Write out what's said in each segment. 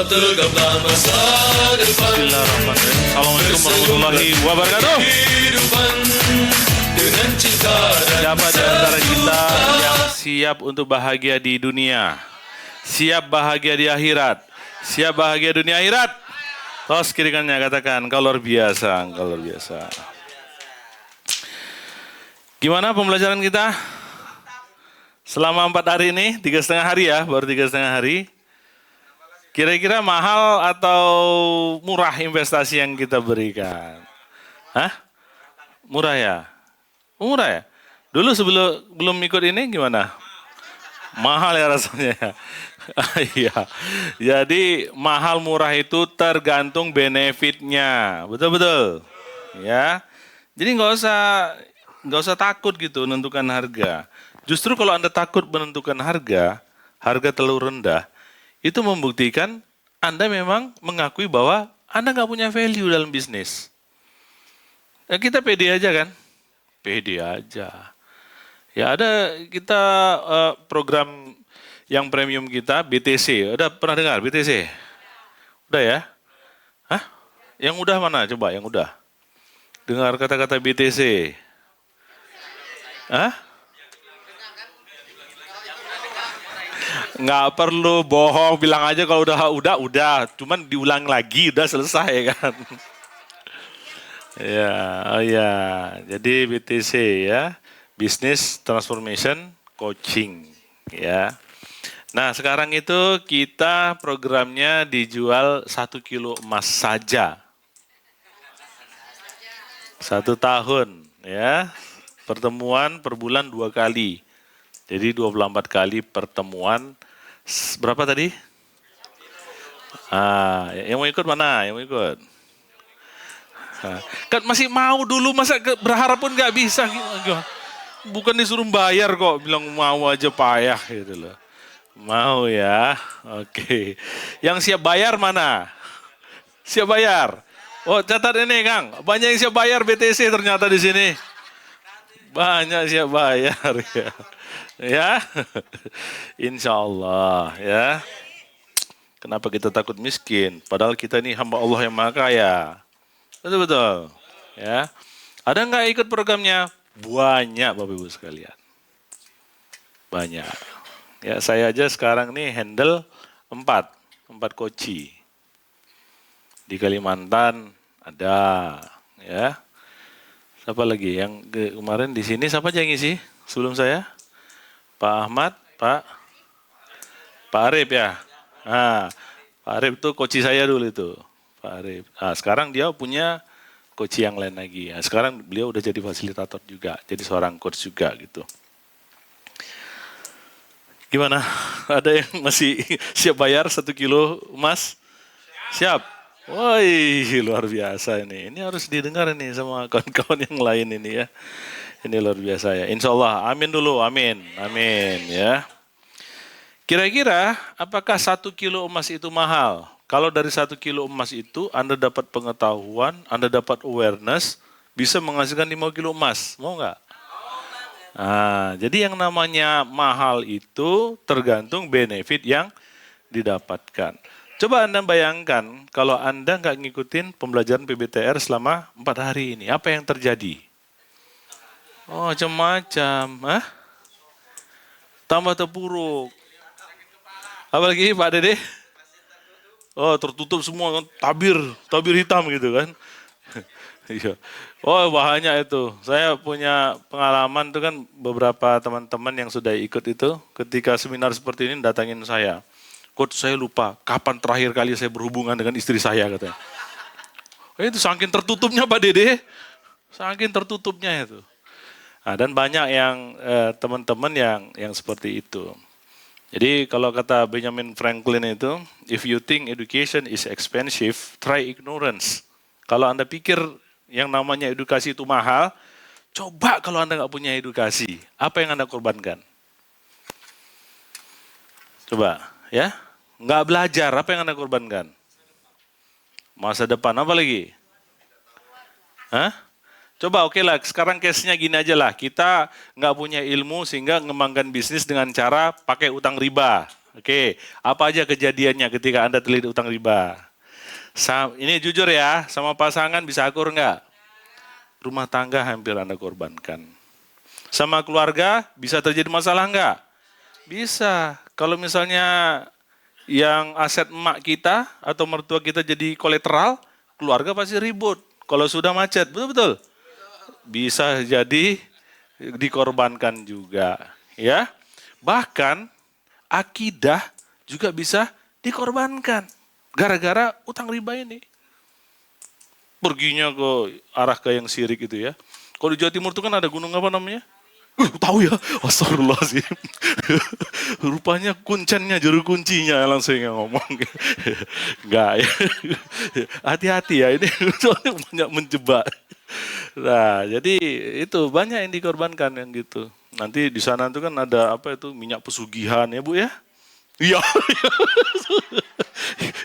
tergambar masa depan. Bismillahirrahmanirrahim. Assalamualaikum warahmatullahi wabarakatuh. Kehidupan dengan cinta dan Siapa di antara kita yang siap untuk bahagia di dunia? Siap bahagia di akhirat? Siap bahagia dunia akhirat? Tos kiri kanannya katakan, kau luar biasa, kau luar biasa. Gimana pembelajaran kita? Selama 4 hari ini, 3,5 hari ya, baru 3,5 hari. Kira-kira mahal atau murah investasi yang kita berikan? Hah? Murah ya? Murah ya? Dulu belum ikut ini gimana? Mahal ya rasanya. Iya. Jadi mahal murah itu tergantung benefitnya. Betul-betul. Ya. Jadi nggak usah takut gitu menentukan harga. Justru kalau Anda takut menentukan harga terlalu rendah, itu membuktikan Anda memang mengakui bahwa Anda nggak punya value dalam bisnis. Ya, kita pede aja kan? Pede aja. Ya ada kita program yang premium kita BTC. Udah pernah dengar BTC? Udah ya? Hah? Yang udah mana? Coba yang udah. Dengar kata-kata BTC. Hah? Nggak perlu bohong, bilang aja kalau udah. Cuman diulang lagi, udah selesai kan. Ya, oh ya. Jadi BTC ya, Business Transformation Coaching ya. Nah sekarang itu kita programnya dijual 1 kilo emas saja. 1 tahun ya. Pertemuan per bulan 2 kali. Jadi 24 kali pertemuan. Berapa tadi? Yang mau ikut mana? Yang mau ikut? Kan masih mau dulu, masa berharap pun nggak bisa. Bukan disuruh bayar kok, bilang mau aja payah gitu loh. Mau ya, oke. Yang siap bayar mana? Siap bayar? Oh catat ini Kang, banyak yang siap bayar BTC ternyata di sini. Banyak siap bayar ya. Ya, insya Allah ya. Kenapa kita takut miskin? Padahal kita ini hamba Allah yang maha kaya. Betul-betul. Ya. Ada nggak ikut programnya? Banyak Bapak Ibu sekalian. Banyak. Ya, saya aja sekarang nih handle 4 koci. Di Kalimantan ada, ya. Siapa lagi? Yang kemarin di sini siapa aja yang ngisi sebelum saya? Pak Ahmad, Pak Arif ya. Nah, Pak Arif itu koci saya dulu itu. Pak Arif. Nah, sekarang dia punya coach yang lain lagi. Nah, sekarang beliau udah jadi fasilitator juga, jadi seorang coach juga gitu. Gimana? Ada yang masih siap bayar 1 kilo emas? Siap? Woi, luar biasa ini. Ini harus didengar ini sama kawan-kawan yang lain ini ya. Ini luar biasa ya. Insya Allah, amin dulu, amin. Amin ya. Kira-kira apakah 1 kilo emas itu mahal? Kalau dari 1 kilo emas itu Anda dapat pengetahuan, Anda dapat awareness, bisa menghasilkan 5 kilo emas. Mau nggak? Nah, jadi yang namanya mahal itu tergantung benefit yang didapatkan. Coba Anda bayangkan kalau Anda nggak ngikutin pembelajaran PBTR selama 4 hari ini. Apa yang terjadi? Oh, macam-macam. Tambah terpuruk. Apalagi Pak Dede? Oh tertutup semua kan, tabir hitam gitu kan. Iya. Oh bahaya itu. Saya punya pengalaman itu kan beberapa teman-teman yang sudah ikut itu ketika seminar seperti ini datangin saya. Coach saya lupa kapan terakhir kali saya berhubungan dengan istri saya katanya. Itu saking tertutupnya Pak Dede. Saking tertutupnya itu. Nah, dan banyak yang teman-teman yang seperti itu. Jadi kalau kata Benjamin Franklin itu, if you think education is expensive, try ignorance. Kalau Anda pikir yang namanya edukasi itu mahal, coba kalau Anda nggak punya edukasi, apa yang Anda korbankan? Coba, ya, nggak belajar, apa yang Anda korbankan? Masa depan, apa lagi? Hah? Coba oke lah, sekarang case-nya gini aja lah. Kita nggak punya ilmu sehingga ngembangkan bisnis dengan cara pakai utang riba. Oke, apa aja kejadiannya ketika Anda terlilit utang riba? Ini jujur ya, sama pasangan bisa akur nggak? Rumah tangga hampir Anda korbankan. Sama keluarga bisa terjadi masalah nggak? Bisa. Kalau misalnya yang aset emak kita atau mertua kita jadi kolateral, keluarga pasti ribut. Kalau sudah macet, betul-betul. Bisa jadi dikorbankan juga, ya. Bahkan akidah juga bisa dikorbankan gara-gara utang riba ini. Perginya ke arah ke yang syirik itu ya. Kalau di Jawa Timur itu kan ada gunung apa namanya? Tahu ya, astagfirullahaladzim. Rupanya kuncennya, juru kuncinya langsung yang ngomong. Enggak ya. Hati-hati ya, ini soalnya banyak menjebak. Nah, jadi itu banyak yang dikorbankan yang gitu. Nanti di sana itu kan ada apa itu minyak pesugihan ya Bu ya? Iya.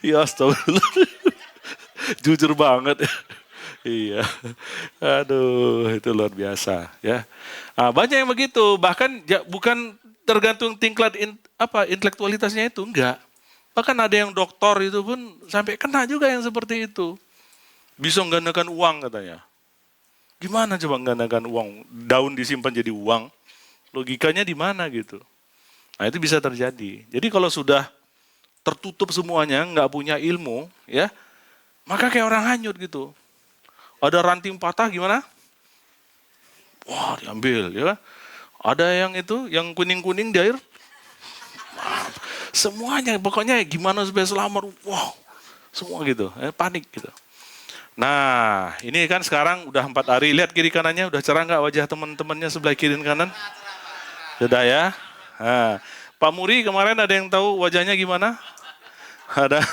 Ya astagfirullah. Jujur banget. Iya. Aduh, itu luar biasa ya. Nah, banyak yang begitu, bahkan bukan tergantung tingkat intelektualitasnya itu, enggak. Bahkan ada yang doktor itu pun sampai kena juga yang seperti itu. Bisa menggandakan uang katanya. Gimana coba menggandakan uang? Daun disimpan jadi uang. Logikanya di mana gitu. Nah, itu bisa terjadi. Jadi kalau sudah tertutup semuanya, nggak punya ilmu, ya, maka kayak orang hanyut gitu. Ada ranting patah gimana? Wah, diambil ya. Ada yang itu, yang kuning-kuning di air. Semuanya, pokoknya gimana supaya selamat. Wow, semua gitu, panik gitu. Nah, ini kan sekarang udah 4 hari. Lihat kiri kanannya, udah cerah nggak wajah teman-temannya sebelah kiri dan kanan? Sudah ya. Nah, Pak Muri kemarin ada yang tahu wajahnya gimana? Ada.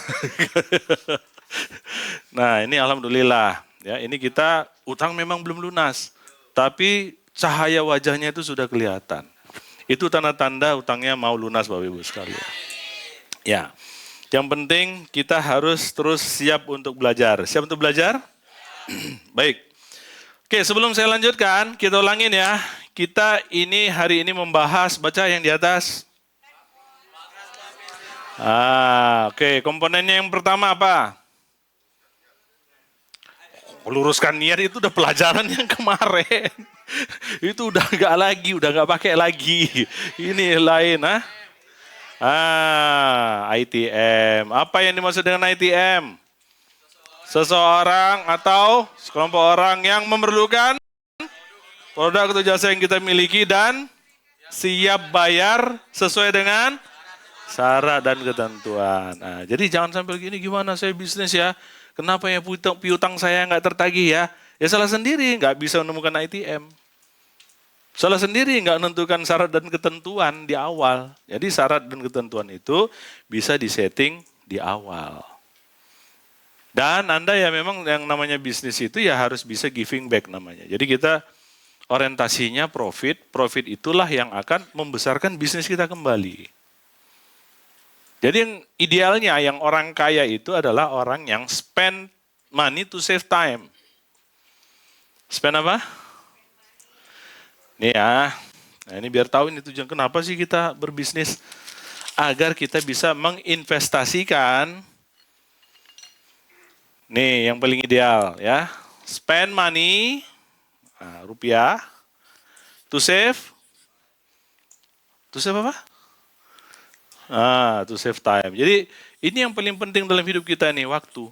Nah, ini alhamdulillah. Ya, ini kita utang memang belum lunas, tapi cahaya wajahnya itu sudah kelihatan. Itu tanda-tanda utangnya mau lunas, Bapak Ibu sekalian. Ya, yang penting kita harus terus siap untuk belajar. Siap untuk belajar? Baik. Oke, sebelum saya lanjutkan, kita ulangin ya. Kita ini hari ini membahas, baca yang di atas. Oke, komponennya yang pertama apa? Luruskan niat itu udah pelajaran yang kemarin. Itu udah nggak pakai lagi. Ini lain, ITM. Apa yang dimaksud dengan ITM? Seseorang atau sekelompok orang yang memerlukan produk atau jasa yang kita miliki dan siap bayar sesuai dengan syarat dan ketentuan. Nah, jadi jangan sampai gini, gimana saya bisnis ya? Kenapa ya piutang saya nggak tertagih ya? Ya salah sendiri, nggak bisa menemukan ITM. Salah sendiri nggak menentukan syarat dan ketentuan di awal. Jadi syarat dan ketentuan itu bisa disetting di awal. Dan Anda ya memang yang namanya bisnis itu ya harus bisa giving back namanya. Jadi kita orientasinya profit itulah yang akan membesarkan bisnis kita kembali. Jadi yang idealnya yang orang kaya itu adalah orang yang spend money to save time. Spend apa? Nih ya, nah ini biar tahu ini tujuan kenapa sih kita berbisnis. Agar kita bisa menginvestasikan, nih yang paling ideal ya, spend money, rupiah, to save apa? To save time. Jadi ini yang paling penting dalam hidup kita nih, waktu.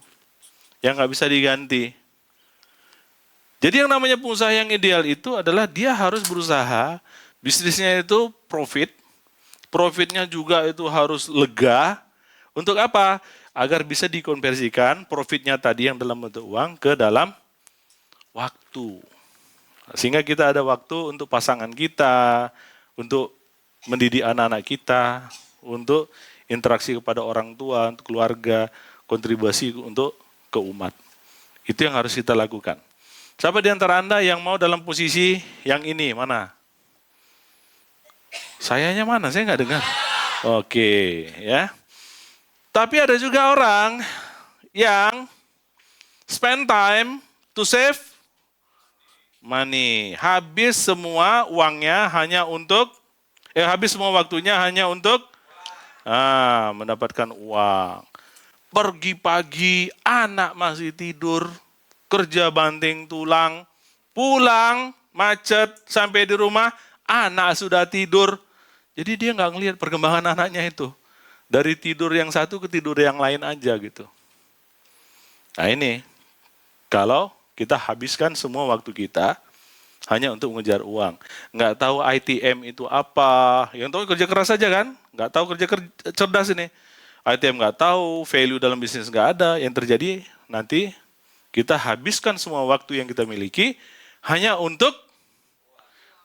Yang nggak bisa diganti. Jadi yang namanya pengusaha yang ideal itu adalah dia harus berusaha, bisnisnya itu profitnya juga itu harus lega. Untuk apa? Agar bisa dikonversikan profitnya tadi yang dalam bentuk uang ke dalam waktu. Sehingga kita ada waktu untuk pasangan kita, untuk mendidik anak-anak kita, untuk interaksi kepada orang tua, untuk keluarga, kontribusi untuk ke umat. Itu yang harus kita lakukan. Siapa di antara Anda yang mau dalam posisi yang ini? Mana? Sayanya mana? Saya nggak dengar. Oke, ya. Tapi ada juga orang yang spend time to save money. Habis semua uangnya hanya untuk, habis semua waktunya hanya untuk Mendapatkan uang. Pergi pagi, anak masih tidur, kerja banting tulang, pulang, macet, sampai di rumah, anak sudah tidur. Jadi dia nggak ngelihat perkembangan anaknya itu. Dari tidur yang satu ke tidur yang lain aja gitu. Nah ini, kalau kita habiskan semua waktu kita hanya untuk mengejar uang. Nggak tahu ITM itu apa, yang tahu kerja keras saja kan? Nggak tahu kerja cerdas ini. ITM nggak tahu, value dalam bisnis nggak ada. Yang terjadi nanti kita habiskan semua waktu yang kita miliki hanya untuk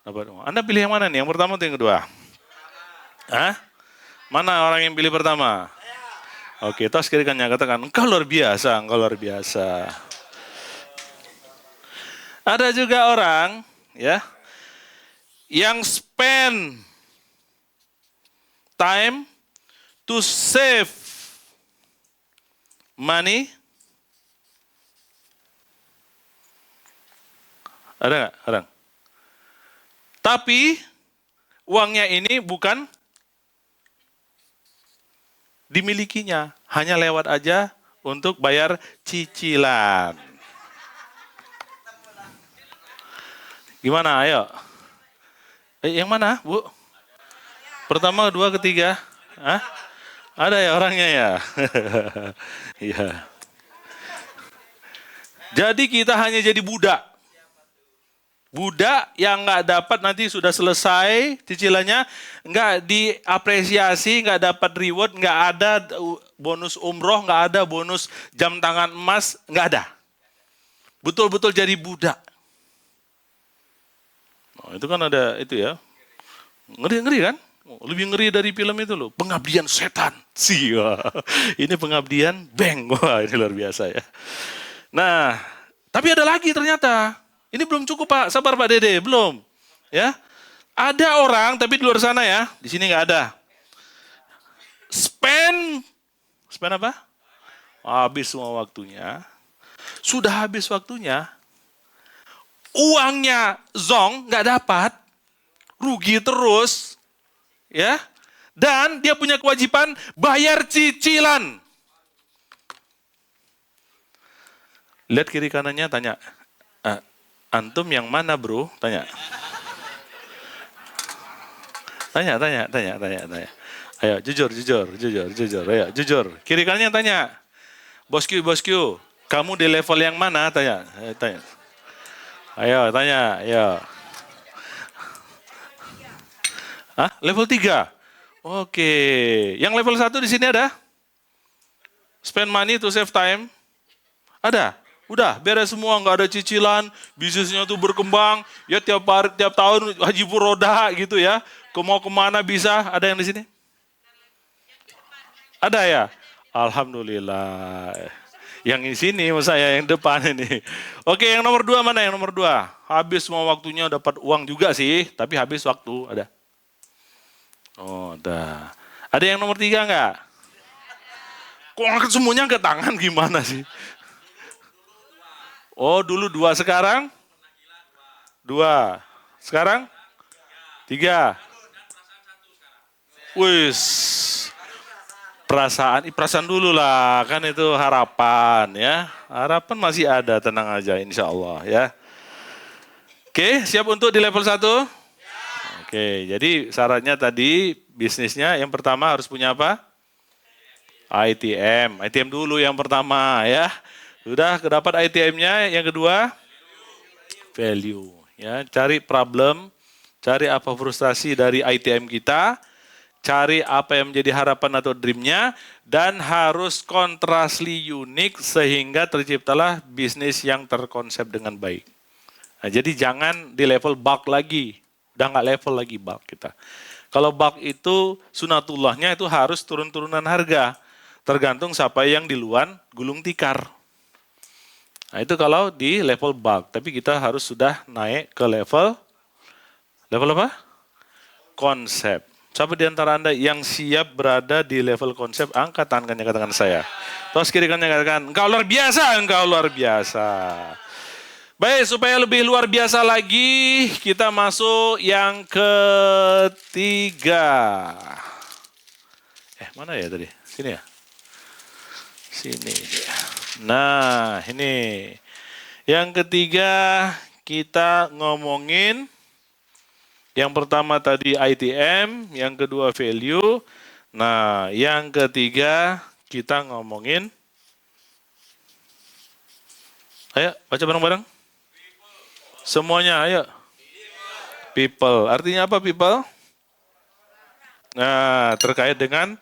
dapat uang. Anda pilih yang mana nih? Yang pertama atau yang kedua? Hah? Mana orang yang pilih pertama? Oke, tos kiri kanan katakan, engkau luar biasa, engkau luar biasa. Ada juga orang, ya, yang spend time to save money. Ada nggak orang? Tapi uangnya ini bukan dimilikinya, hanya lewat aja untuk bayar cicilan. Gimana, ayo? Yang mana, Bu? Pertama, kedua, ketiga? Hah? Ada ya orangnya ya? Iya. Jadi kita hanya jadi budak. Budak yang nggak dapat nanti sudah selesai cicilannya, nggak diapresiasi, nggak dapat reward, nggak ada bonus umroh, nggak ada bonus jam tangan emas, nggak ada. Betul-betul jadi budak. Oh, itu kan ada itu ya, ngeri-ngeri kan? Lebih ngeri dari film itu loh, Pengabdian Setan. Ini pengabdian bank, wah ini luar biasa ya. Nah, tapi ada lagi ternyata. Ini belum cukup Pak, sabar Pak Dede, belum. Ya, ada orang tapi di luar sana ya, di sini nggak ada. Spend apa? Habis semua waktunya. Sudah habis waktunya, uangnya zong nggak dapat, rugi terus. Ya, dan dia punya kewajiban bayar cicilan. Lihat kiri kanannya, tanya, antum yang mana bro? Tanya. Tanya. Ayo, jujur. Ayo, jujur. Kiri kanannya tanya, bosku, kamu di level yang mana? Tanya. Ayo, tanya, ayo. Hah? Level 3? Oke. Yang level 1 di sini ada? Spend money to save time? Ada? Udah, beres semua, nggak ada cicilan, bisnisnya tuh berkembang, ya tiap tahun haji furoda gitu ya. Mau kemana bisa, ada yang di sini? Ada ya? Alhamdulillah. Yang di sini, saya yang depan ini. Oke, yang nomor 2 mana? Yang nomor 2? Habis semua waktunya, dapat uang juga sih, tapi habis waktu, ada. Oh, ada. Ada yang nomor 3 enggak? Kok angkat semuanya ke tangan gimana sih? Oh, dulu 2, sekarang? 2. Sekarang? 3. Wis. Perasaan dulu lah, kan itu harapan ya. Harapan masih ada, tenang aja insya Allah ya. Oke, siap untuk di level 1? Oke, jadi syaratnya tadi bisnisnya yang pertama harus punya apa? ITM. ITM dulu yang pertama ya. Sudah dapat ITM-nya, yang kedua? Value. Ya, cari problem, cari apa frustasi dari ITM kita, cari apa yang menjadi harapan atau dream-nya, dan harus kontrasly unik sehingga terciptalah bisnis yang terkonsep dengan baik. Nah, jadi jangan di level bug lagi. Udah nggak level lagi bug kita. Kalau bug itu sunatullahnya itu harus turun-turunan harga. Tergantung siapa yang duluan gulung tikar. Nah itu kalau di level bug. Tapi kita harus sudah naik ke level apa? Konsep. Siapa di antara Anda yang siap berada di level konsep? Angkat tangannya, katakan saya. Terus kiri kanannya katakan, engkau luar biasa. Baik, supaya lebih luar biasa lagi, kita masuk yang ketiga. Mana ya tadi? Sini ya? Sini dia. Nah, ini. Yang ketiga, kita ngomongin yang pertama tadi ITM, yang kedua value. Nah, yang ketiga kita ngomongin, ayo baca bareng-bareng. Semuanya, ayo. People. Artinya apa people? Nah, terkait dengan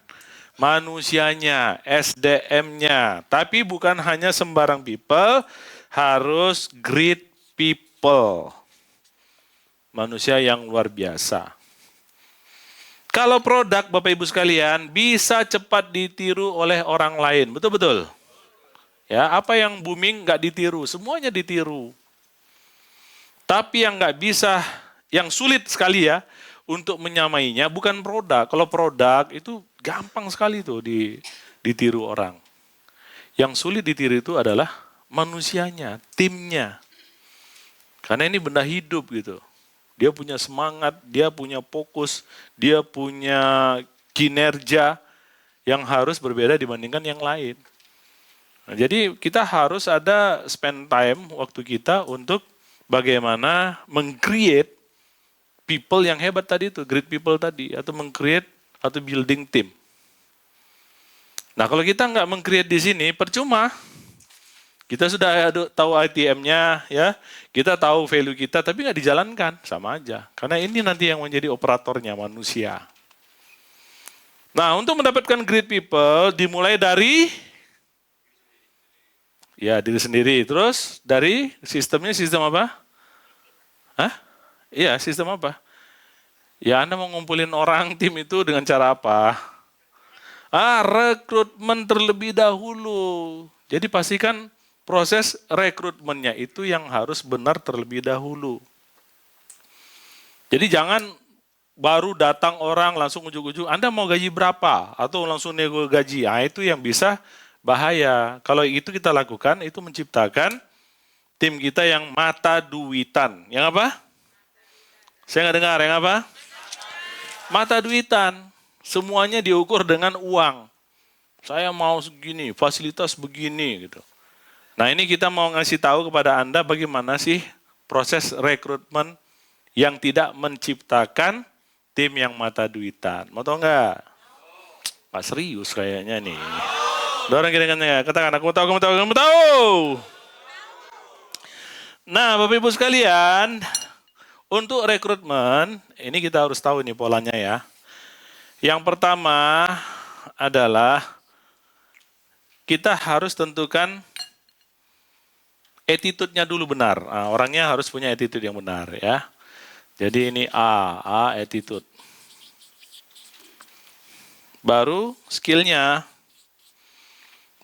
manusianya, SDM-nya. Tapi bukan hanya sembarang people, harus great people. Manusia yang luar biasa. Kalau produk, Bapak Ibu sekalian, bisa cepat ditiru oleh orang lain. Betul-betul. Ya, apa yang booming nggak ditiru, semuanya ditiru. Tapi yang nggak bisa, yang sulit sekali ya, untuk menyamainya bukan produk. Kalau produk itu gampang sekali tuh ditiru orang. Yang sulit ditiru itu adalah manusianya, timnya. Karena ini benda hidup gitu. Dia punya semangat, dia punya fokus, dia punya kinerja yang harus berbeda dibandingkan yang lain. Nah, jadi kita harus ada spend time waktu kita untuk bagaimana meng-create people yang hebat tadi itu, great people tadi, atau meng-create atau building team. Nah, kalau kita nggak meng-create di sini, percuma. Kita sudah tahu ITM-nya, ya, kita tahu value kita, tapi nggak dijalankan, sama aja. Karena ini nanti yang menjadi operatornya manusia. Nah, untuk mendapatkan great people, dimulai dari ya diri sendiri. Terus dari sistemnya, sistem apa? Hah? Iya, sistem apa? Ya, Anda mau ngumpulin orang tim itu dengan cara apa? Rekrutmen terlebih dahulu. Jadi pastikan proses rekrutmennya itu yang harus benar terlebih dahulu. Jadi jangan baru datang orang langsung ujuk-ujuk, Anda mau gaji berapa? Atau langsung nego gaji. Nah, itu yang bisa bahaya. Kalau itu kita lakukan, itu menciptakan tim kita yang mata duitan. Yang apa? Saya nggak dengar, yang apa? Mata duitan. Semuanya diukur dengan uang. Saya mau segini, fasilitas begini gitu. Nah, ini kita mau ngasih tahu kepada Anda bagaimana sih proses rekrutmen yang tidak menciptakan tim yang mata duitan. Mau tahu nggak? Nggak serius kayaknya nih. Dorong kira-kira, katakan, aku mau tahu. Nah, Bapak Ibu sekalian, untuk rekrutmen, ini kita harus tahu nih polanya ya. Yang pertama adalah kita harus tentukan attitude-nya dulu benar. Nah, orangnya harus punya attitude yang benar ya. Jadi ini A attitude. Baru skill-nya,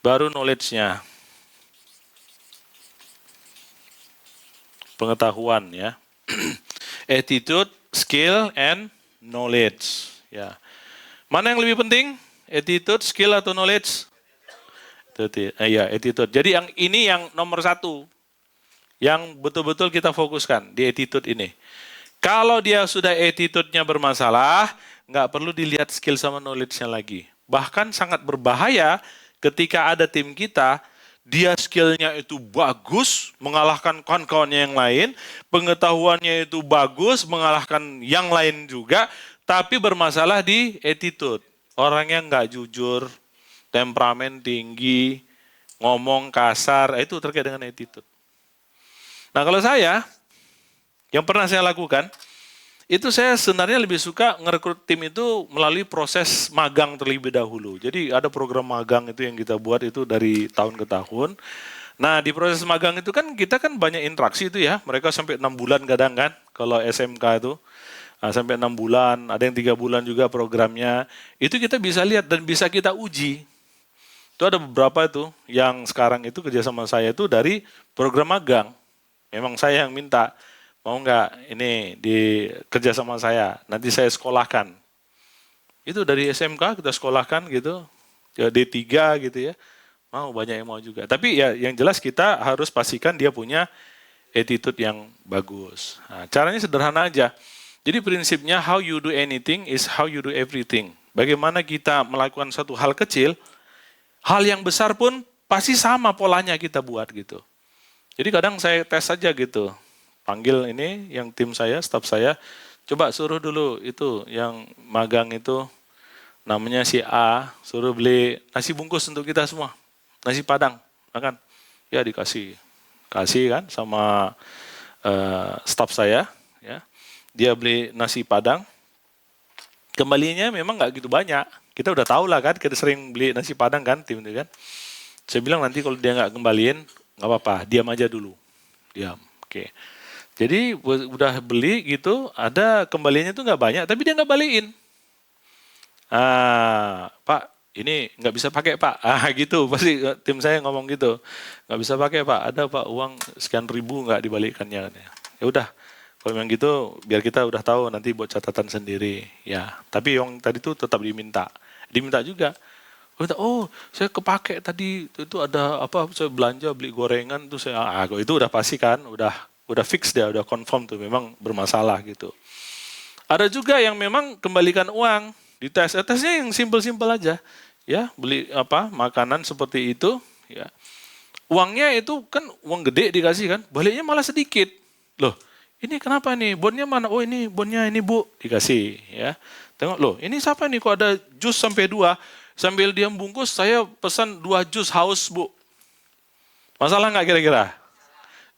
baru knowledge-nya. Pengetahuan ya. Attitude, skill, and knowledge ya. Mana yang lebih penting? Attitude, skill, atau knowledge? Iya, attitude. Jadi yang ini yang nomor 1. Yang betul-betul kita fokuskan di attitude ini. Kalau dia sudah attitude-nya bermasalah, nggak perlu dilihat skill sama knowledge-nya lagi. Bahkan sangat berbahaya ketika ada tim kita, dia skill-nya itu bagus, mengalahkan kawan-kawannya yang lain, pengetahuannya itu bagus, mengalahkan yang lain juga, tapi bermasalah di attitude. Orangnya nggak jujur, temperamen tinggi, ngomong kasar, itu terkait dengan attitude. Nah, kalau saya, yang pernah saya lakukan, itu saya sebenarnya lebih suka ngerekrut tim itu melalui proses magang terlebih dahulu. Jadi ada program magang itu yang kita buat itu dari tahun ke tahun. Nah, di proses magang itu kan kita kan banyak interaksi itu ya. Mereka sampai 6 bulan kadang kan, kalau SMK itu. Nah, sampai 6 bulan, ada yang 3 bulan juga programnya. Itu kita bisa lihat dan bisa kita uji. Itu ada beberapa itu yang sekarang itu kerjasama saya itu dari program magang. Memang saya yang minta, mau nggak ini di kerjasama saya, nanti saya sekolahkan. Itu dari SMK kita sekolahkan gitu, ya D3 gitu ya. Mau banyak yang mau juga. Tapi ya yang jelas kita harus pastikan dia punya attitude yang bagus. Nah, caranya sederhana aja. Jadi prinsipnya how you do anything is how you do everything. Bagaimana kita melakukan satu hal kecil, hal yang besar pun pasti sama polanya kita buat gitu. Jadi kadang saya tes saja gitu. Panggil ini yang tim saya, staf saya, coba suruh dulu itu yang magang itu namanya si A, suruh beli nasi bungkus untuk kita semua. Nasi Padang, makan. Ya dikasih. Kasih kan sama staf saya, ya. Dia beli nasi Padang. Kembalinya memang nggak gitu banyak. Kita udah tahu lah kan, kita sering beli nasi Padang kan, tim itu kan. Saya bilang nanti kalau dia nggak kembaliin, nggak apa-apa, diam aja dulu. Diam, oke. Jadi udah beli gitu, ada kembaliannya tuh nggak banyak, tapi dia nggak balikin. Pak, ini nggak bisa pakai Pak. Gitu, pasti tim saya ngomong gitu. Nggak bisa pakai Pak, ada Pak uang sekian ribu nggak dibalikkannya. Ya udah, kalau memang gitu, biar kita udah tahu nanti buat catatan sendiri. Ya, tapi yang tadi tuh tetap diminta. Diminta juga. Oh, saya kepake tadi itu ada apa? Saya belanja beli gorengan tuh saya. Itu udah pasti kan, udah fix dia, udah confirm tuh memang bermasalah gitu. Ada juga yang memang kembalikan uang. Dites, tesnya yang simpel-simpel aja, ya beli apa makanan seperti itu, ya uangnya itu kan uang gede dikasih kan, baliknya malah sedikit, loh ini kenapa nih, bonnya mana? Oh ini bonnya ini Bu, dikasih, ya tengok loh ini siapa nih kok ada jus sampai 2, sambil dia bungkus saya pesan 2 jus haus Bu, masalah nggak kira-kira?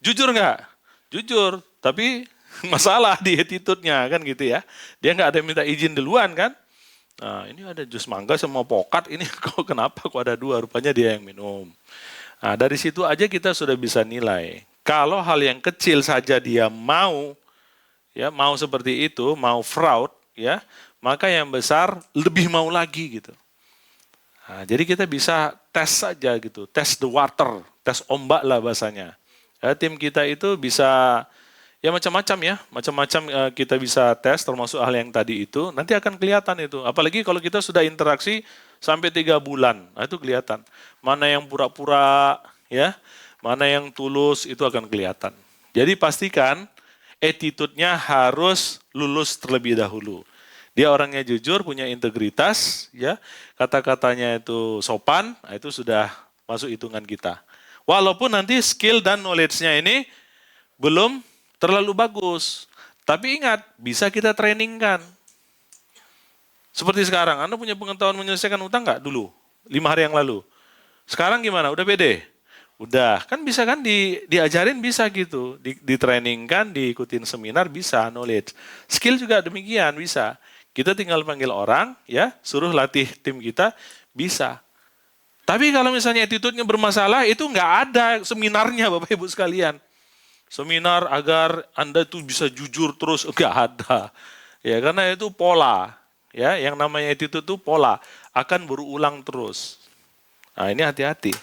Jujur nggak? Jujur, tapi masalah di attitude-nya kan gitu ya, dia nggak ada minta izin duluan kan. Nah, ini ada jus mangga sama pokat, ini kok kenapa kok ada 2, rupanya dia yang minum. Nah, dari situ aja kita sudah bisa nilai. Kalau hal yang kecil saja dia mau, ya mau seperti itu, mau fraud, ya, maka yang besar lebih mau lagi gitu. Nah, jadi kita bisa tes saja gitu, tes the water, tes ombak lah bahasanya. Ya, tim kita itu bisa ya macam-macam ya, macam-macam kita bisa tes termasuk hal yang tadi itu, nanti akan kelihatan itu. Apalagi kalau kita sudah interaksi sampai 3 bulan, nah itu kelihatan. Mana yang pura-pura, ya, mana yang tulus, itu akan kelihatan. Jadi pastikan attitude-nya harus lulus terlebih dahulu. Dia orangnya jujur, punya integritas, ya, kata-katanya itu sopan, nah itu sudah masuk hitungan kita. Walaupun nanti skill dan knowledge-nya ini belum terlalu bagus. Tapi ingat, bisa kita trainingkan. Seperti sekarang, Anda punya pengetahuan menyelesaikan utang nggak dulu? 5 hari yang lalu. Sekarang gimana? Udah pede? Udah. Kan bisa kan diajarin bisa gitu. Ditrainingkan, diikutin seminar bisa, knowledge. Skill juga demikian, bisa. Kita tinggal panggil orang, ya, suruh latih tim kita, bisa. Tapi kalau misalnya attitude-nya bermasalah, itu nggak ada seminarnya Bapak Ibu sekalian. Seminar agar Anda tuh bisa jujur terus, enggak ada. Ya, karena itu pola. Ya, yang namanya attitude itu pola, akan berulang terus. Nah, ini hati-hati.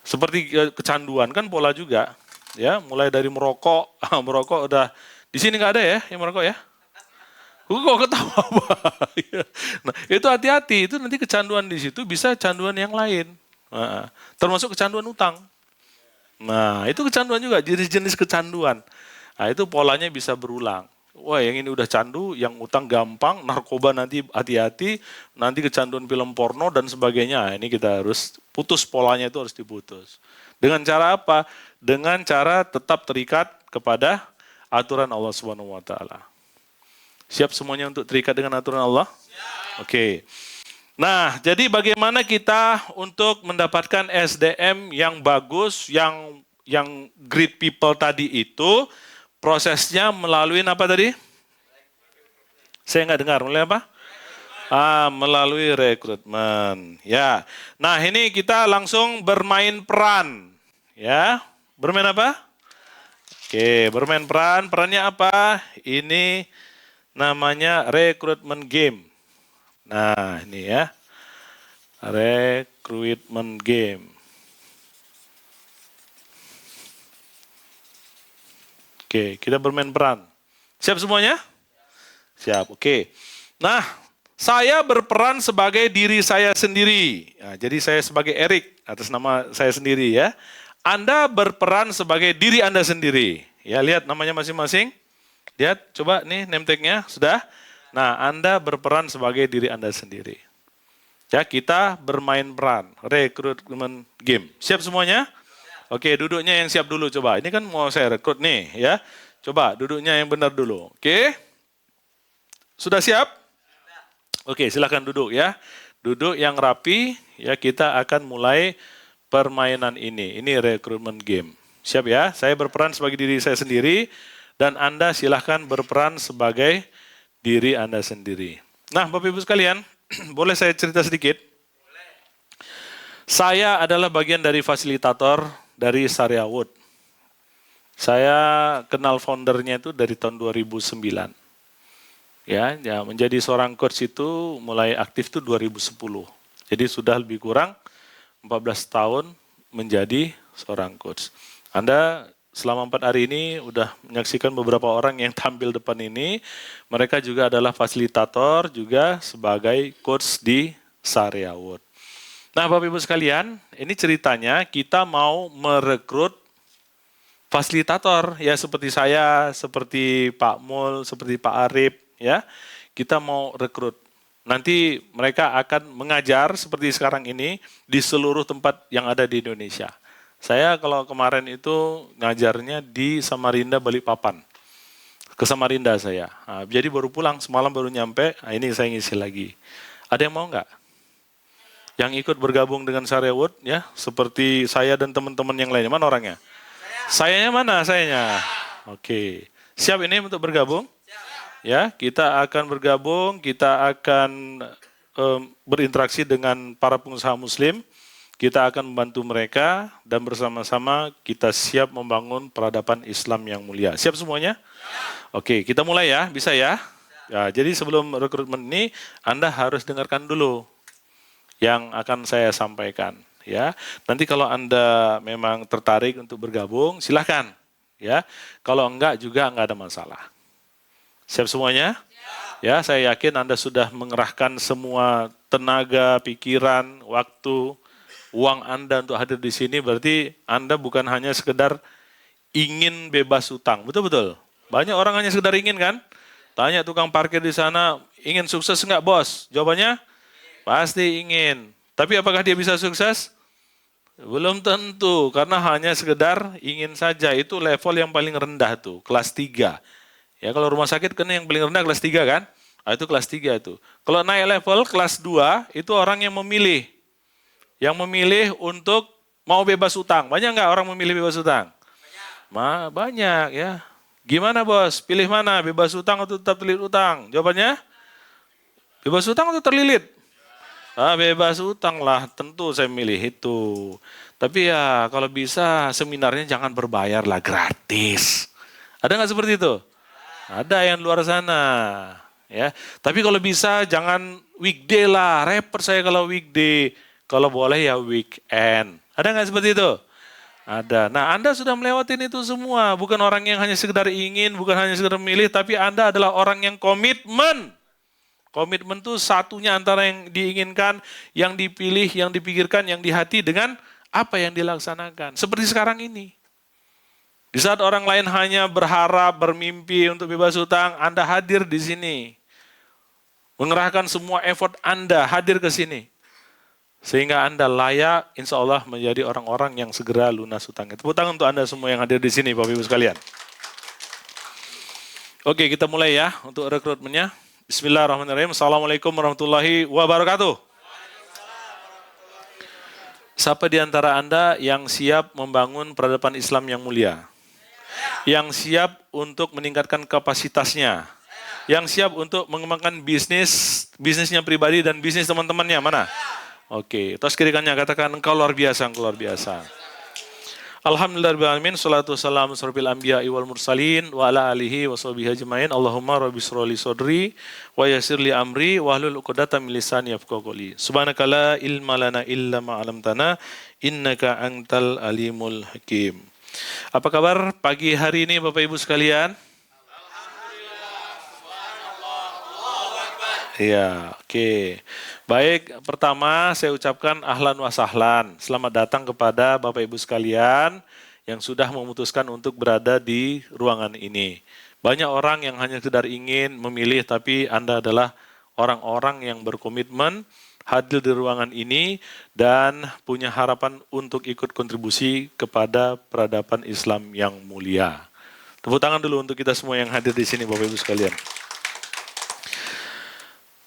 Seperti kecanduan kan pola juga. Ya, mulai dari merokok, merokok udah di sini nggak ada ya yang merokok ya? Kok ketawa Pak? Nah, itu hati-hati, itu nanti kecanduan di situ bisa canduan yang lain. Nah, termasuk kecanduan utang. Nah, itu kecanduan juga, jenis-jenis kecanduan. Nah, itu polanya bisa berulang. Wah, yang ini udah candu, yang utang gampang, narkoba nanti hati-hati, nanti kecanduan film porno dan sebagainya. Nah, ini kita harus putus polanya, itu harus diputus. Dengan cara apa? Dengan cara tetap terikat kepada aturan Allah Subhanahu wa taala. Siap semuanya untuk terikat dengan aturan Allah? Siap. Oke. Nah, jadi bagaimana kita untuk mendapatkan SDM yang bagus, yang great people tadi itu, prosesnya melalui apa tadi? Saya nggak dengar, melalui apa? Melalui rekrutmen. Ya. Nah, ini kita langsung bermain peran. Ya. Bermain apa? Oke, bermain peran. Perannya apa? Ini namanya rekrutmen game. Nah, ini ya. Recruitment game. Oke, kita bermain peran. Siap semuanya? Siap, oke. Nah, saya berperan sebagai diri saya sendiri. Nah, jadi saya sebagai Erik, atas nama saya sendiri ya. Anda berperan sebagai diri Anda sendiri. Ya, lihat namanya masing-masing. Lihat, coba nih name tag-nya, sudah? Nah, Anda berperan sebagai diri Anda sendiri. Ya, kita bermain peran, rekrutmen game. Siap semuanya? Oke, duduknya yang siap dulu coba. Ini kan mau saya rekrut nih, ya. Coba duduknya yang benar dulu. Oke? Sudah siap? Oke, silakan duduk ya. Duduk yang rapi, ya kita akan mulai permainan ini. Ini rekrutmen game. Siap ya? Saya berperan sebagai diri saya sendiri dan Anda silahkan berperan sebagai diri Anda sendiri. Nah, Bapak Ibu sekalian, boleh saya cerita sedikit? Saya adalah bagian dari fasilitator dari Syariah Wood. Saya kenal foundernya itu dari tahun 2009. Ya, menjadi seorang coach itu mulai aktif itu 2010. Jadi sudah lebih kurang 14 tahun menjadi seorang coach. Anda selama 4 hari ini udah menyaksikan beberapa orang yang tampil depan ini. Mereka juga adalah fasilitator juga sebagai coach di Syariah Wood. Nah, Bapak Ibu sekalian, ini ceritanya kita mau merekrut fasilitator ya seperti saya, seperti Pak Mul, seperti Pak Arif ya. Kita mau rekrut. Nanti mereka akan mengajar seperti sekarang ini di seluruh tempat yang ada di Indonesia. Saya kalau kemarin itu ngajarnya di Samarinda, Balikpapan. Ke Samarinda saya. Nah, jadi baru pulang, semalam baru nyampe, nah ini saya ngisi lagi. Ada yang mau nggak? Yang ikut bergabung dengan Syariah Wood ya, seperti saya dan teman-teman yang lainnya. Mana orangnya? Sayanya mana? Sayanya. Oke. Siap ini untuk bergabung? Ya, kita akan bergabung, kita akan berinteraksi dengan para pengusaha muslim. Kita akan membantu mereka dan bersama-sama kita siap membangun peradaban Islam yang mulia. Siap semuanya? Oke, kita mulai ya. Bisa ya? Ya, jadi sebelum rekrutmen ini Anda harus dengarkan dulu yang akan saya sampaikan ya. Nanti kalau Anda memang tertarik untuk bergabung, silahkan ya. Kalau enggak juga enggak ada masalah. Siap semuanya? Ya, saya yakin Anda sudah mengerahkan semua tenaga, pikiran, waktu, uang Anda untuk hadir di sini, berarti Anda bukan hanya sekedar ingin bebas utang. Betul-betul. Banyak orang hanya sekedar ingin kan? Tanya tukang parkir di sana, ingin sukses enggak bos? Jawabannya? Pasti ingin. Tapi apakah dia bisa sukses? Belum tentu, karena hanya sekedar ingin saja. Itu level yang paling rendah tuh, kelas 3. Ya, kalau rumah sakit kan yang paling rendah kelas 3 kan? Nah, itu kelas 3 itu. Kalau naik level kelas 2, itu orang yang memilih. Yang memilih untuk mau bebas utang. Banyak nggak orang memilih bebas utang? Banyak ya. Gimana bos? Pilih mana? Bebas utang atau tetap terlilit utang? Jawabannya? Bebas utang atau terlilit? Bebas utang lah, tentu saya milih itu. Tapi ya kalau bisa seminarnya jangan berbayar lah, gratis. Ada nggak seperti itu? Ada yang luar sana. Ya, tapi kalau bisa jangan weekday lah, repot saya kalau weekday. Kalau boleh ya weekend. Ada nggak seperti itu? Ada. Nah, Anda sudah melewatin itu semua. Bukan orang yang hanya sekedar ingin, bukan hanya sekedar memilih, tapi Anda adalah orang yang komitmen. Komitmen itu satunya antara yang diinginkan, yang dipilih, yang dipikirkan, yang di hati dengan apa yang dilaksanakan. Seperti sekarang ini. Di saat orang lain hanya berharap, bermimpi untuk bebas utang, Anda hadir di sini. Mengerahkan semua effort Anda hadir ke sini. Sehingga Anda layak, insya Allah menjadi orang-orang yang segera lunas utang. Tepuk tangan untuk Anda semua yang hadir di sini, Bapak Ibu sekalian. Oke, kita mulai ya untuk rekrutmennya. Bismillahirrahmanirrahim. Assalamualaikum warahmatullahi wabarakatuh. Siapa di antara Anda yang siap membangun peradaban Islam yang mulia? Yang siap untuk meningkatkan kapasitasnya? Yang siap untuk mengembangkan bisnisnya pribadi dan bisnis teman-temannya? Mana? Oke, tos kiri kanannya katakan engkau luar biasa, engkau luar biasa. Alhamdulillahirrahmanirrahim, salatu wassalamu surfil anbiya'i wal mursalin wa ala alihi wa sahbihi ajma'in. Allahumma rabbi shrali sodri wa yassir li amri wa hlul 'uqdatam min lisani yafqahu qawli. Subhanaka la ilma lana illa ma 'allamtana innaka antal alimul hakim. Apa kabar pagi hari ini Bapak Ibu sekalian? Iya, oke. Baik, pertama saya ucapkan ahlan wa sahlan. Selamat datang kepada Bapak Ibu sekalian yang sudah memutuskan untuk berada di ruangan ini. Banyak orang yang hanya sekedar ingin memilih, tapi Anda adalah orang-orang yang berkomitmen hadir di ruangan ini dan punya harapan untuk ikut kontribusi kepada peradaban Islam yang mulia. Tepuk tangan dulu untuk kita semua yang hadir di sini, Bapak Ibu sekalian.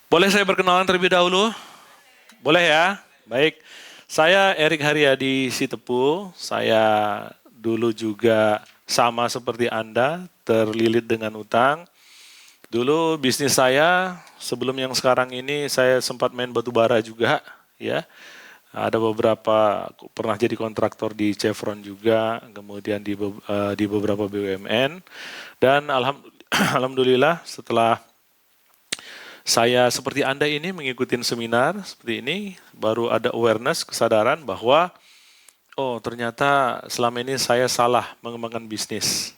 Boleh saya berkenalan terlebih dahulu? Boleh ya? Baik. Saya Erik Haryadi Sitepu. Saya dulu juga sama seperti Anda, terlilit dengan utang. Dulu bisnis saya, sebelum yang sekarang ini, saya sempat main batu bara juga, ya. Ada beberapa, pernah jadi kontraktor di Chevron juga, kemudian di beberapa BUMN. Dan alhamdulillah setelah saya seperti Anda ini mengikuti seminar seperti ini, baru ada awareness, kesadaran bahwa oh ternyata selama ini saya salah mengembangkan bisnis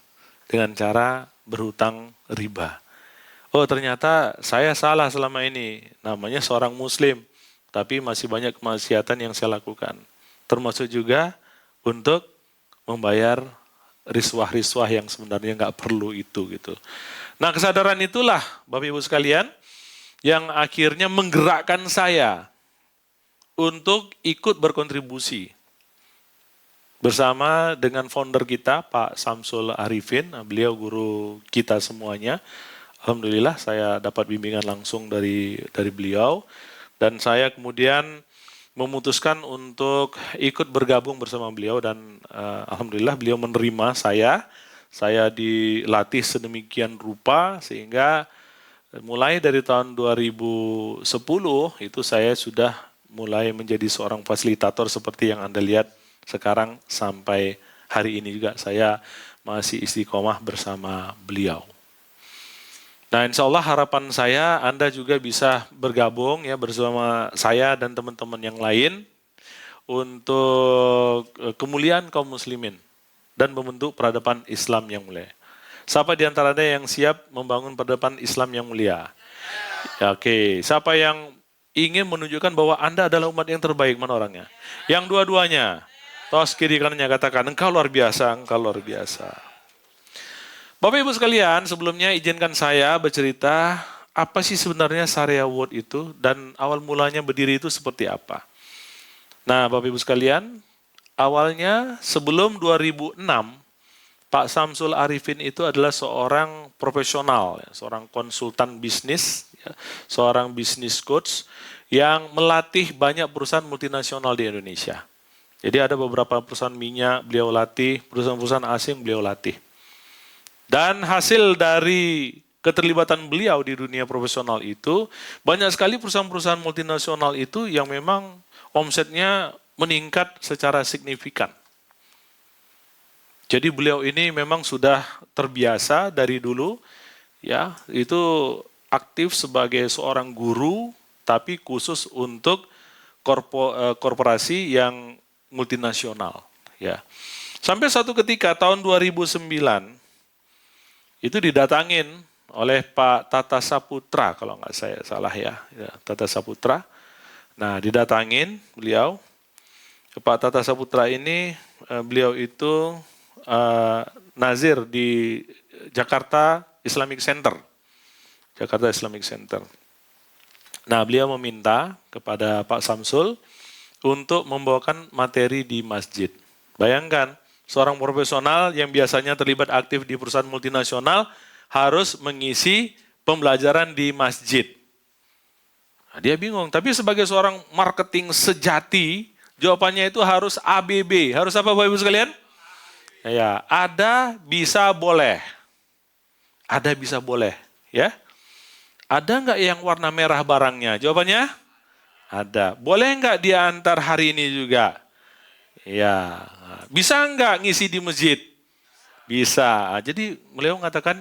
dengan cara berhutang riba. Oh ternyata saya salah selama ini, namanya seorang muslim, tapi masih banyak kemaksiatan yang saya lakukan. Termasuk juga untuk membayar riswah-riswah yang sebenarnya nggak perlu itu gitu. Nah kesadaran itulah Bapak Ibu sekalian, yang akhirnya menggerakkan saya untuk ikut berkontribusi bersama dengan founder kita, Pak Samsul Arifin. Beliau guru kita semuanya. Alhamdulillah saya dapat bimbingan langsung dari beliau. Dan saya kemudian memutuskan untuk ikut bergabung bersama beliau dan alhamdulillah beliau menerima saya. Saya dilatih sedemikian rupa sehingga mulai dari tahun 2010 itu saya sudah mulai menjadi seorang fasilitator seperti yang Anda lihat sekarang sampai hari ini juga saya masih istiqomah bersama beliau. Nah insya Allah harapan saya Anda juga bisa bergabung ya bersama saya dan teman-teman yang lain untuk kemuliaan kaum muslimin dan membentuk peradaban Islam yang mulia. Siapa di antara Anda yang siap membangun peradaban Islam yang mulia? Ya, oke. Siapa yang ingin menunjukkan bahwa Anda adalah umat yang terbaik? Mana orangnya? Yang dua-duanya. Tos kiri kanannya katakan, engkau luar biasa, engkau luar biasa. Bapak Ibu sekalian, sebelumnya izinkan saya bercerita apa sih sebenarnya Sharia World itu dan awal mulanya berdiri itu seperti apa. Nah Bapak Ibu sekalian, awalnya sebelum 2006, Pak Samsul Arifin itu adalah seorang profesional, seorang konsultan bisnis, seorang bisnis coach yang melatih banyak perusahaan multinasional di Indonesia. Jadi ada beberapa perusahaan minyak beliau latih, perusahaan-perusahaan asing beliau latih. Dan hasil dari keterlibatan beliau di dunia profesional itu, banyak sekali perusahaan-perusahaan multinasional itu yang memang omsetnya meningkat secara signifikan. Jadi beliau ini memang sudah terbiasa dari dulu, ya itu aktif sebagai seorang guru, tapi khusus untuk korporasi yang multinasional. Ya, sampai satu ketika tahun 2009 itu didatangin oleh Pak Tata Saputra, kalau nggak saya salah ya Tata Saputra. Nah didatangin beliau, Pak Tata Saputra ini beliau itu nazir di Jakarta Islamic Center. Jakarta Islamic Center. Nah, beliau meminta kepada Pak Samsul untuk membawakan materi di masjid. Bayangkan, seorang profesional yang biasanya terlibat aktif di perusahaan multinasional harus mengisi pembelajaran di masjid. Nah, dia bingung, tapi sebagai seorang marketing sejati, jawabannya itu harus ABB. Harus apa Bapak Ibu sekalian? Ya, ada, bisa, boleh. Ada, bisa, boleh. Ya. Ada nggak yang warna merah barangnya? Jawabannya? Ada. Boleh nggak dia antar hari ini juga? Ya. Bisa nggak ngisi di masjid? Bisa. Jadi beliau mengatakan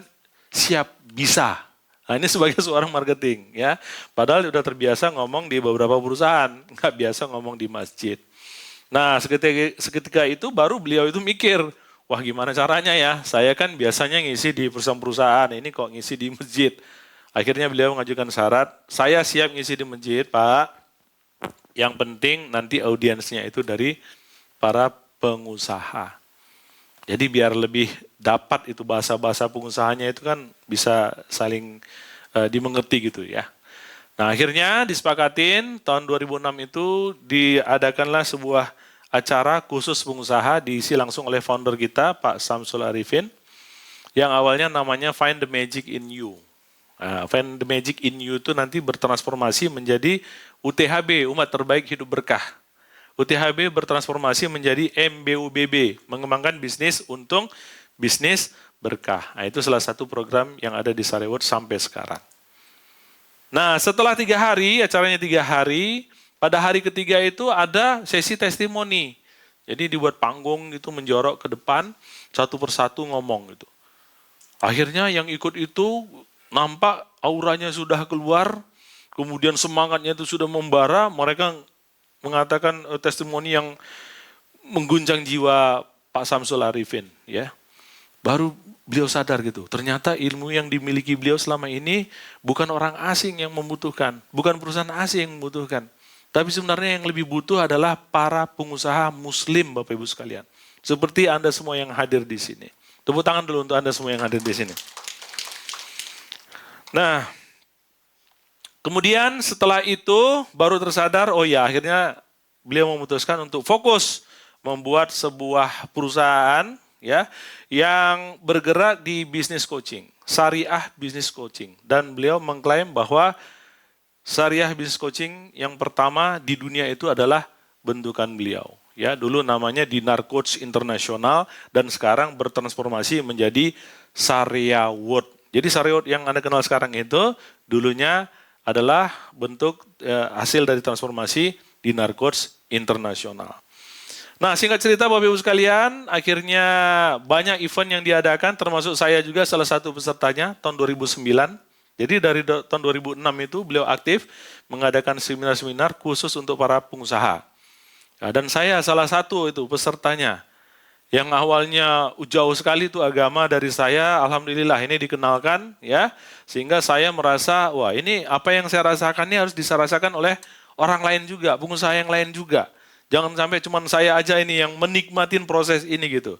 siap, bisa. Nah ini sebagai seorang marketing. Ya. Padahal sudah terbiasa ngomong di beberapa perusahaan. Nggak biasa ngomong di masjid. Nah seketika itu baru beliau itu mikir, wah gimana caranya ya, saya kan biasanya ngisi di perusahaan-perusahaan, ini kok ngisi di masjid. Akhirnya beliau mengajukan syarat, saya siap ngisi di masjid Pak, yang penting nanti audiensnya itu dari para pengusaha. Jadi biar lebih dapat itu bahasa-bahasa pengusahanya itu kan bisa saling dimengerti gitu ya. Nah akhirnya disepakatin tahun 2006 itu diadakanlah sebuah acara khusus pengusaha diisi langsung oleh founder kita Pak Samsul Arifin yang awalnya namanya Find the Magic in You. Nah, Find the Magic in You itu nanti bertransformasi menjadi UTHB, Umat Terbaik Hidup Berkah. UTHB bertransformasi menjadi MBUBB, mengembangkan bisnis untung, bisnis berkah. Nah, itu salah satu program yang ada di Sarewood sampai sekarang. Nah, setelah 3 hari, acaranya 3 hari, pada hari ketiga itu ada sesi testimoni. Jadi dibuat panggung gitu menjorok ke depan, satu persatu ngomong gitu. Akhirnya yang ikut itu nampak auranya sudah keluar, kemudian semangatnya itu sudah membara, mereka mengatakan testimoni yang mengguncang jiwa Pak Samsul Arifin, ya. Baru beliau sadar gitu, ternyata ilmu yang dimiliki beliau selama ini bukan orang asing yang membutuhkan, bukan perusahaan asing yang membutuhkan, tapi sebenarnya yang lebih butuh adalah para pengusaha Muslim, Bapak Ibu sekalian. Seperti Anda semua yang hadir di sini. Tepuk tangan dulu untuk Anda semua yang hadir di sini. Nah, kemudian setelah itu baru tersadar, oh ya akhirnya beliau memutuskan untuk fokus membuat sebuah perusahaan ya yang bergerak di bisnis coaching, syariah bisnis coaching. Dan beliau mengklaim bahwa syariah bisnis coaching yang pertama di dunia itu adalah bentukan beliau. Ya, dulu namanya Dinar Coach Internasional dan sekarang bertransformasi menjadi Sarewood. Jadi Sarewood yang Anda kenal sekarang itu dulunya adalah bentuk hasil dari transformasi Dinar Coach Internasional. Nah, singkat cerita Bapak Ibu sekalian, akhirnya banyak event yang diadakan, termasuk saya juga salah satu pesertanya tahun 2009. Jadi dari tahun 2006 itu beliau aktif mengadakan seminar-seminar khusus untuk para pengusaha. Nah, dan saya salah satu itu pesertanya. Yang awalnya jauh sekali itu agama dari saya, alhamdulillah ini dikenalkan ya, sehingga saya merasa wah ini apa yang saya rasakan ini harus diserasakan oleh orang lain juga, pengusaha yang lain juga. Jangan sampai cuma saya aja ini yang menikmatin proses ini gitu.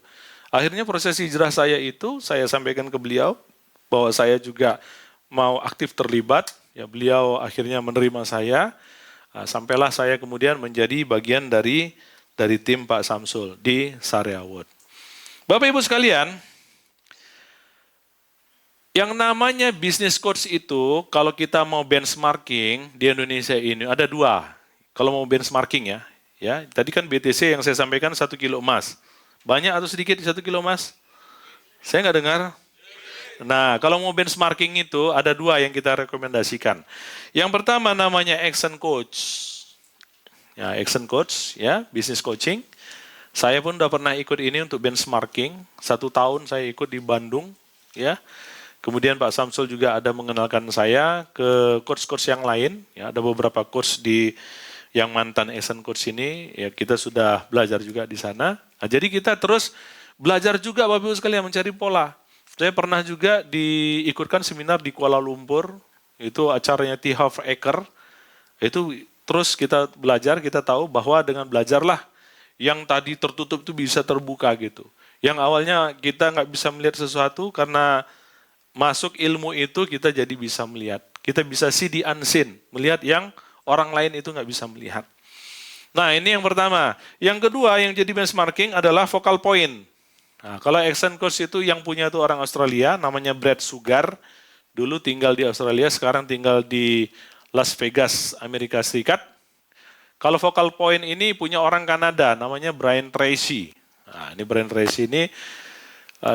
Akhirnya proses hijrah saya itu saya sampaikan ke beliau bahwa saya juga mau aktif terlibat, ya beliau akhirnya menerima saya, sampailah saya kemudian menjadi bagian dari tim Pak Samsul di Sarewood. Bapak Ibu sekalian, yang namanya business coach itu kalau kita mau benchmarking di Indonesia ini ada 2. Kalau mau benchmarking ya, tadi kan BTC yang saya sampaikan 1 kilo emas. Banyak atau sedikit 1 kilo emas? Saya nggak dengar. Nah, kalau mau benchmarking itu ada 2 yang kita rekomendasikan. Yang pertama namanya Action Coach. Ya, Action Coach, ya, business coaching. Saya pun udah pernah ikut ini untuk benchmarking. 1 tahun saya ikut di Bandung, ya. Kemudian Pak Samsul juga ada mengenalkan saya ke coach-coach yang lain. Ya, ada beberapa coach yang mantan Action Coach ini, ya kita sudah belajar juga di sana. Nah, jadi kita terus belajar juga Bapak Ibu sekalian mencari pola. Saya pernah juga diikutkan seminar di Kuala Lumpur, itu acaranya T-Half Acre. Itu terus kita belajar, kita tahu bahwa dengan belajarlah yang tadi tertutup itu bisa terbuka gitu. Yang awalnya kita nggak bisa melihat sesuatu karena masuk ilmu itu kita jadi bisa melihat. Kita bisa see the unseen, melihat yang orang lain itu nggak bisa melihat. Nah ini yang pertama. Yang kedua yang jadi benchmarking adalah focal point. Nah, kalau Action Coach itu yang punya itu orang Australia, namanya Brad Sugar. Dulu tinggal di Australia, sekarang tinggal di Las Vegas, Amerika Serikat. Kalau focal point ini punya orang Kanada, namanya Brian Tracy. Nah, ini Brian Tracy ini,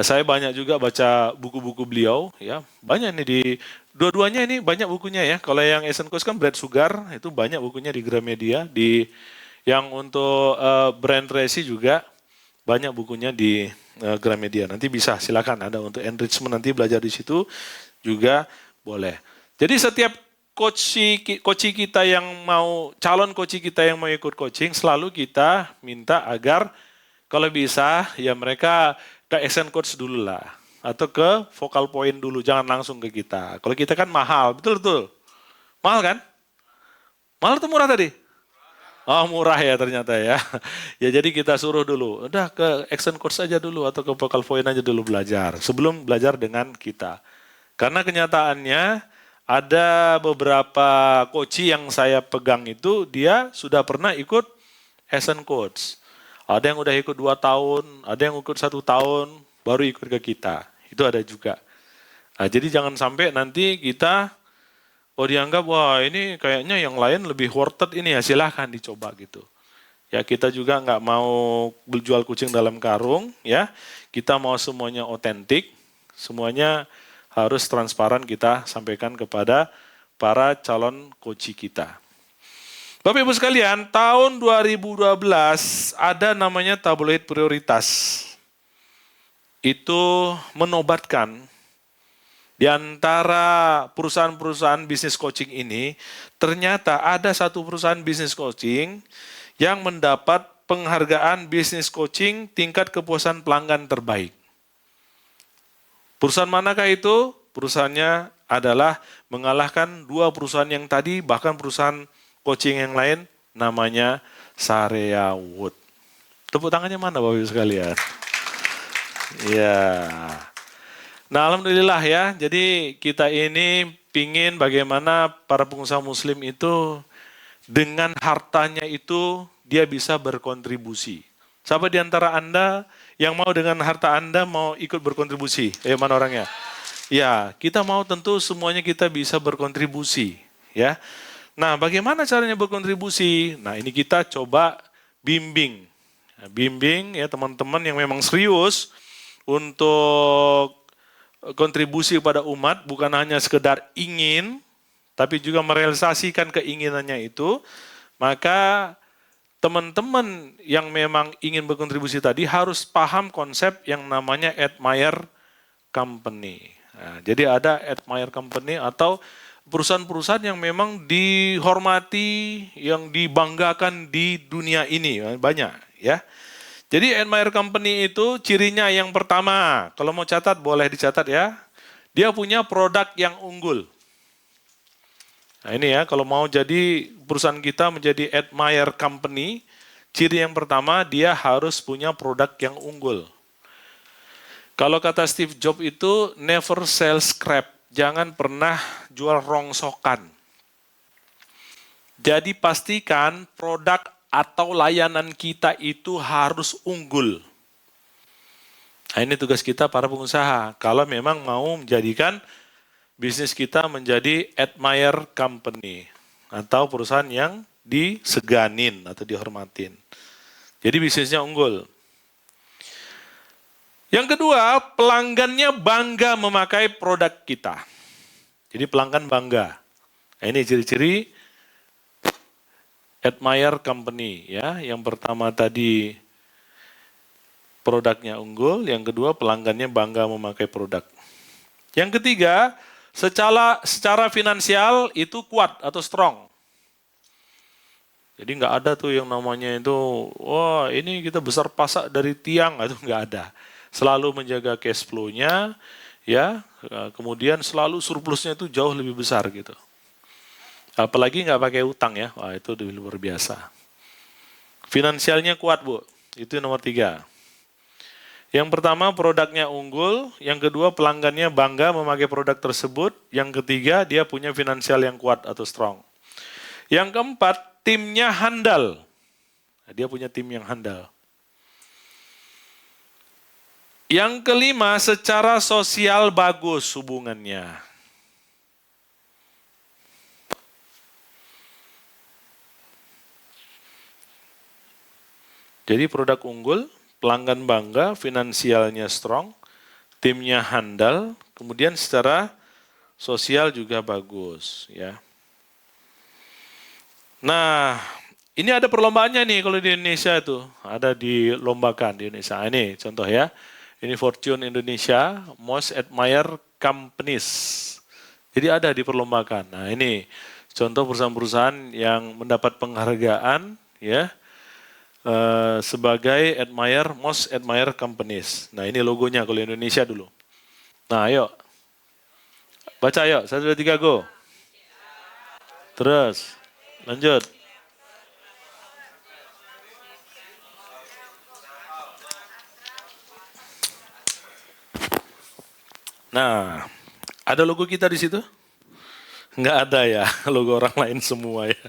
saya banyak juga baca buku-buku beliau, ya banyak nih dua-duanya ini banyak bukunya ya. Kalau yang Action Coach kan Brad Sugar, itu banyak bukunya di Gramedia. Yang untuk Brian Tracy juga banyak bukunya di Gramedia. Nanti bisa silakan ada untuk enrichment nanti belajar di situ juga boleh. Jadi setiap coach kita yang mau, calon coach kita yang mau ikut coaching, selalu kita minta agar kalau bisa ya mereka ke Action Coach dulu lah. Atau ke focal point dulu, jangan langsung ke kita. Kalau kita kan mahal, betul-betul. Mahal kan? Mahal atau murah tadi? Oh murah ya ternyata ya. Ya jadi kita suruh dulu, udah ke action course aja dulu atau ke vocal point aja dulu belajar. Sebelum belajar dengan kita. Karena kenyataannya ada beberapa coach yang saya pegang itu dia sudah pernah ikut action coach. Ada yang udah ikut 2 tahun, ada yang ikut 1 tahun, baru ikut ke kita. Itu ada juga. Nah, jadi jangan sampai nanti kita dianggap, wah ini kayaknya yang lain lebih worth it ini ya, silahkan dicoba gitu. Ya kita juga nggak mau jual kucing dalam karung ya. Kita mau semuanya otentik, semuanya harus transparan kita sampaikan kepada para calon coach kita. Bapak Ibu sekalian, tahun 2012 ada namanya tabloid prioritas. Itu menobatkan di antara perusahaan-perusahaan bisnis coaching ini, ternyata ada satu perusahaan bisnis coaching yang mendapat penghargaan bisnis coaching tingkat kepuasan pelanggan terbaik. Perusahaan manakah itu? Perusahaannya adalah mengalahkan 2 perusahaan yang tadi, bahkan perusahaan coaching yang lain, namanya Sarea Wood. Tepuk tangannya mana Bapak Ibu sekalian? Ya. Nah alhamdulillah ya, jadi kita ini pingin bagaimana para pengusaha muslim itu dengan hartanya itu dia bisa berkontribusi. Siapa di antara Anda yang mau dengan harta Anda mau ikut berkontribusi? Mana orangnya? Ya, kita mau tentu semuanya kita bisa berkontribusi. Ya. Nah bagaimana caranya berkontribusi? Nah ini kita coba bimbing. Nah, bimbing ya teman-teman yang memang serius untuk kontribusi kepada umat, bukan hanya sekedar ingin, tapi juga merealisasikan keinginannya itu, maka teman-teman yang memang ingin berkontribusi tadi harus paham konsep yang namanya admire company. Nah, jadi ada admire company atau perusahaan-perusahaan yang memang dihormati, yang dibanggakan di dunia ini, banyak ya. Jadi admire company itu cirinya yang pertama, kalau mau catat boleh dicatat ya, dia punya produk yang unggul. Nah ini ya, kalau mau jadi perusahaan kita menjadi admire company, ciri yang pertama dia harus punya produk yang unggul. Kalau kata Steve Jobs itu never sell scrap, jangan pernah jual rongsokan. Jadi pastikan produk atau layanan kita itu harus unggul. Nah ini tugas kita para pengusaha. Kalau memang mau menjadikan bisnis kita menjadi admire company. Atau perusahaan yang diseganin atau dihormatin. Jadi bisnisnya unggul. Yang kedua, pelanggannya bangga memakai produk kita. Jadi pelanggan bangga. Nah ini ciri-ciri admire company ya. Yang pertama tadi produknya unggul, yang kedua pelanggannya bangga memakai produk. Yang ketiga, secara finansial itu kuat atau strong. Jadi nggak ada tuh yang namanya itu, wah ini kita besar pasak dari tiang, itu nggak ada. Selalu menjaga cash flow-nya, ya, kemudian selalu surplusnya itu jauh lebih besar gitu. Apalagi nggak pakai utang ya, wah itu luar biasa. Finansialnya kuat Bu, itu nomor 3. Yang pertama produknya unggul, yang kedua pelanggannya bangga memakai produk tersebut, yang ketiga dia punya finansial yang kuat atau strong. Yang keempat timnya handal, nah, dia punya tim yang handal. Yang kelima secara sosial bagus hubungannya. Jadi produk unggul, pelanggan bangga, finansialnya strong, timnya handal, kemudian secara sosial juga bagus, ya. Nah, ini ada perlombaannya nih kalau di Indonesia itu, ada dilombakan di Indonesia. Ini contoh ya, ini Fortune Indonesia Most Admired Companies. Jadi ada diperlombakan. Nah ini contoh perusahaan-perusahaan yang mendapat penghargaan, ya. Sebagai most admire companies. Nah ini logonya kalau Indonesia dulu. Nah ayo, baca ayo, 1, 2, 3 go. Terus, lanjut. Nah, ada logo kita di situ? Nggak ada ya, logo orang lain semua ya.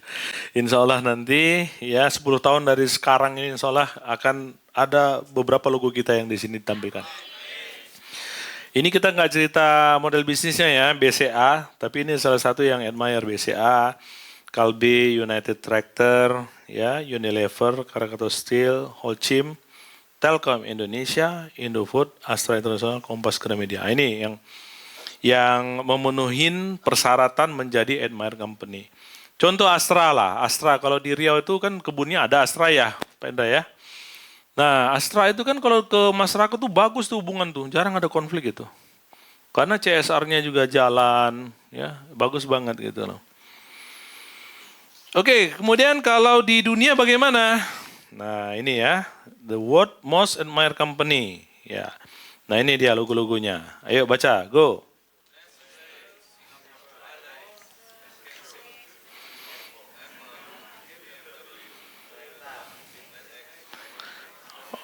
Insya Allah nanti ya 10 tahun dari sekarang ini insya Allah akan ada beberapa logo kita yang di sini ditampilkan. Ini kita nggak cerita model bisnisnya ya, BCA, tapi ini salah satu yang admire BCA, Calbee, United Tractor, ya, Unilever, Krakatau Steel, Holcim, Telkom Indonesia, Indofood, Astra International, Kompas Gramedia. Ini yang memenuhi persyaratan menjadi admire company. Contoh Astra lah, Astra kalau di Riau itu kan kebunnya ada Astra ya, Pak Indra ya. Nah Astra itu kan kalau ke masyarakat tuh bagus tuh hubungan tuh, jarang ada konflik itu. Karena CSR-nya juga jalan, ya bagus banget gitu loh. Oke, kemudian kalau di dunia bagaimana? Nah ini ya, the world most admired company. Ya, nah ini dia logo-logonya. Ayo baca, go.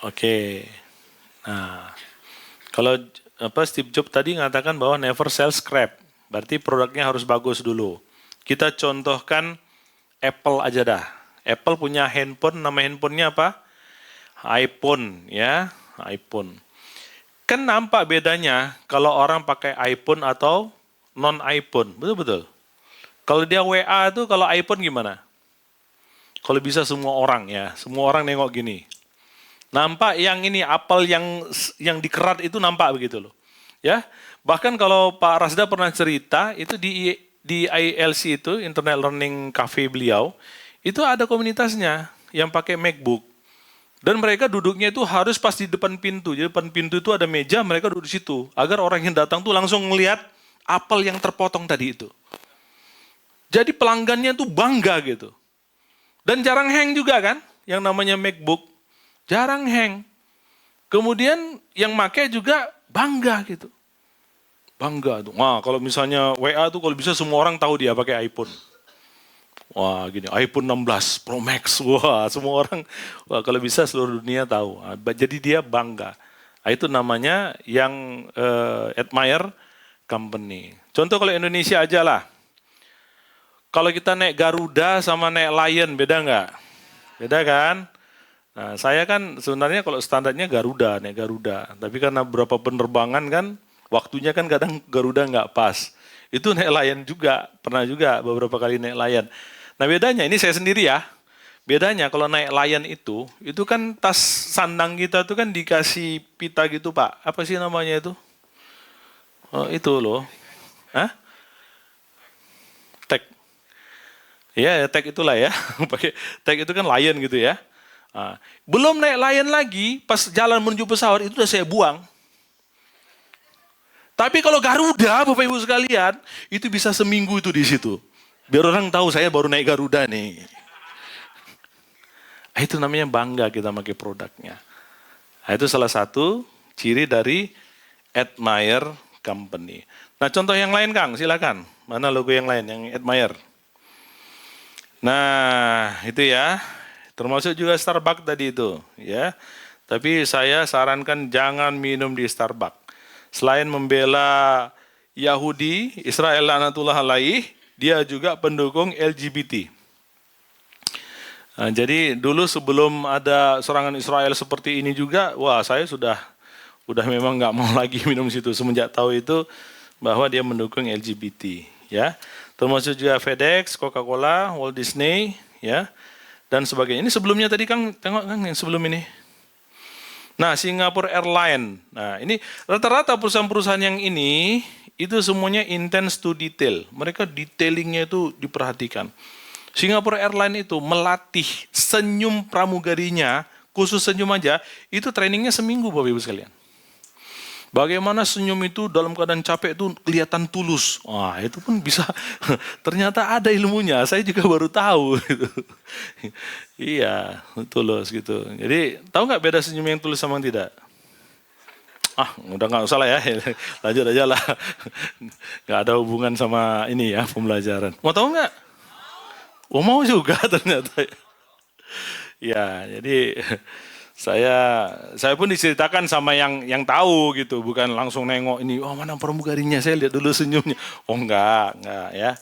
Oke. Nah, kalau Steve Jobs tadi mengatakan bahwa never sell scrap, berarti produknya harus bagus dulu. Kita contohkan Apple aja dah. Apple punya handphone, nama handphonenya apa? iPhone ya, iPhone. Kan nampak bedanya kalau orang pakai iPhone atau non iPhone, betul-betul. Kalau dia WA itu kalau iPhone gimana? Kalau bisa semua orang ya, semua orang nengok gini. Nampak yang ini apel yang dikerat itu nampak begitu loh. Ya. Bahkan kalau Pak Rasda pernah cerita itu di ILC itu Internet Learning Cafe beliau, itu ada komunitasnya yang pakai MacBook. Dan mereka duduknya itu harus pas di depan pintu. Jadi depan pintu itu ada meja, mereka duduk di situ agar orang yang datang tuh langsung melihat apel yang terpotong tadi itu. Jadi pelanggannya tuh bangga gitu. Dan jarang hang juga kan yang namanya MacBook. Jarang hang. Kemudian yang make juga bangga gitu. Bangga tuh. Wah, kalau misalnya WA tuh kalau bisa semua orang tahu dia pakai iPhone. Wah, gini, iPhone 16 Pro Max. Wah, semua orang kalau bisa seluruh dunia tahu. Jadi dia bangga. Itu namanya yang admire company. Contoh kalau Indonesia aja lah. Kalau kita naik Garuda sama naik Lion beda nggak? Beda kan? Nah, saya kan sebenarnya kalau standarnya Garuda, naik Garuda. Tapi karena beberapa penerbangan kan, waktunya kan kadang Garuda nggak pas. Itu naik Lion juga, pernah juga beberapa kali naik Lion. Nah bedanya, ini saya sendiri ya. Bedanya kalau naik Lion itu kan tas sandang kita tuh kan dikasih pita gitu Pak. Apa sih namanya itu? Oh, itu loh. Hah? Tag. Ya, tag itulah ya. Pakai tag itu kan Lion gitu ya. Nah, belum naik Lion lagi, pas jalan menuju pesawat itu udah saya buang. Tapi kalau Garuda, Bapak Ibu sekalian, itu bisa seminggu itu di situ. Biar orang tahu saya baru naik Garuda nih. Itu namanya bangga kita pakai produknya. Itu salah satu ciri dari admire company. Nah contoh yang lain Kang, silakan. Mana logo yang lain yang admire? Nah itu ya. Termasuk juga Starbucks tadi itu, ya. Tapi saya sarankan jangan minum di Starbucks. Selain membela Yahudi, Israel laknatullah alaih, dia juga pendukung LGBT. Nah, jadi dulu sebelum ada serangan Israel seperti ini juga, wah saya sudah memang nggak mau lagi minum situ semenjak tahu itu bahwa dia mendukung LGBT, ya. Termasuk juga FedEx, Coca-Cola, Walt Disney, ya. Dan sebagainya. Ini sebelumnya tadi Kang, tengok Kang yang sebelum ini. Nah, Singapore Airlines. Nah, ini rata-rata perusahaan-perusahaan yang ini, itu semuanya intense to detail. Mereka detailingnya itu diperhatikan. Singapore Airlines itu melatih senyum pramugarinya, khusus senyum aja, itu trainingnya seminggu Bapak Ibu sekalian. Bagaimana senyum itu dalam keadaan capek itu kelihatan tulus. Wah itu pun bisa, ternyata ada ilmunya, saya juga baru tahu. Gitu. Iya, tulus gitu. Jadi tahu nggak beda senyum yang tulus sama yang tidak? Udah nggak usah lah ya, lanjut aja lah. Nggak ada hubungan sama ini ya, pembelajaran. Mau tahu nggak? Mau juga ternyata. Ya, jadi Saya pun diceritakan sama yang tahu gitu, bukan langsung nengok ini, oh mana pramugarinya, saya lihat dulu senyumnya. Oh enggak ya.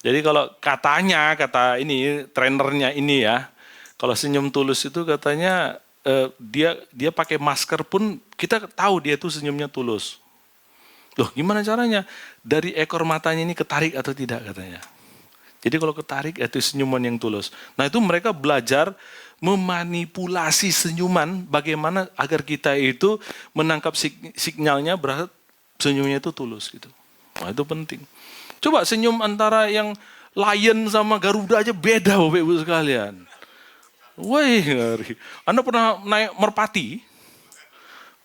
Jadi kalau kata ini trainernya ini ya, kalau senyum tulus itu katanya dia pakai masker pun kita tahu dia tuh senyumnya tulus. Loh gimana caranya? Dari ekor matanya ini ketarik atau tidak katanya. Jadi kalau ketarik itu senyuman yang tulus. Nah itu mereka belajar memanipulasi senyuman bagaimana agar kita itu menangkap sinyalnya berarti senyumnya itu tulus gitu. Nah itu penting. Coba senyum antara yang lion sama Garuda aja beda Bapak Ibu sekalian. Wih, ngeri. Anda pernah naik merpati?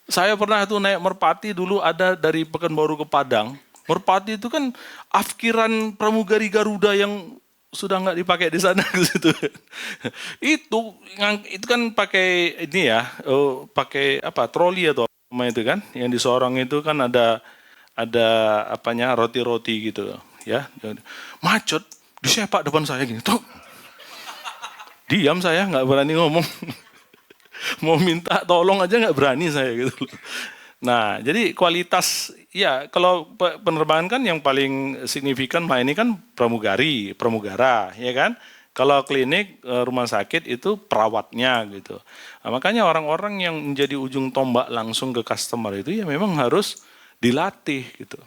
Saya pernah tuh naik merpati dulu ada dari Pekanbaru ke Padang. Merpati itu kan afkiran pramugari Garuda yang sudah nggak dipakai di sana gitu. Itu kan pakai ini ya, pakai apa troli atau apa itu kan, yang di Sorong itu kan ada apanya roti-roti gitu ya. Macet disepak depan saya gini, tuh. Diam saya nggak berani ngomong. Mau minta tolong aja nggak berani saya gitu. Nah, jadi kualitas ya kalau penerbangan kan yang paling signifikan ini kan pramugara, ya kan? Kalau klinik, rumah sakit itu perawatnya gitu. Nah, makanya orang-orang yang menjadi ujung tombak langsung ke customer itu ya memang harus dilatih gitu.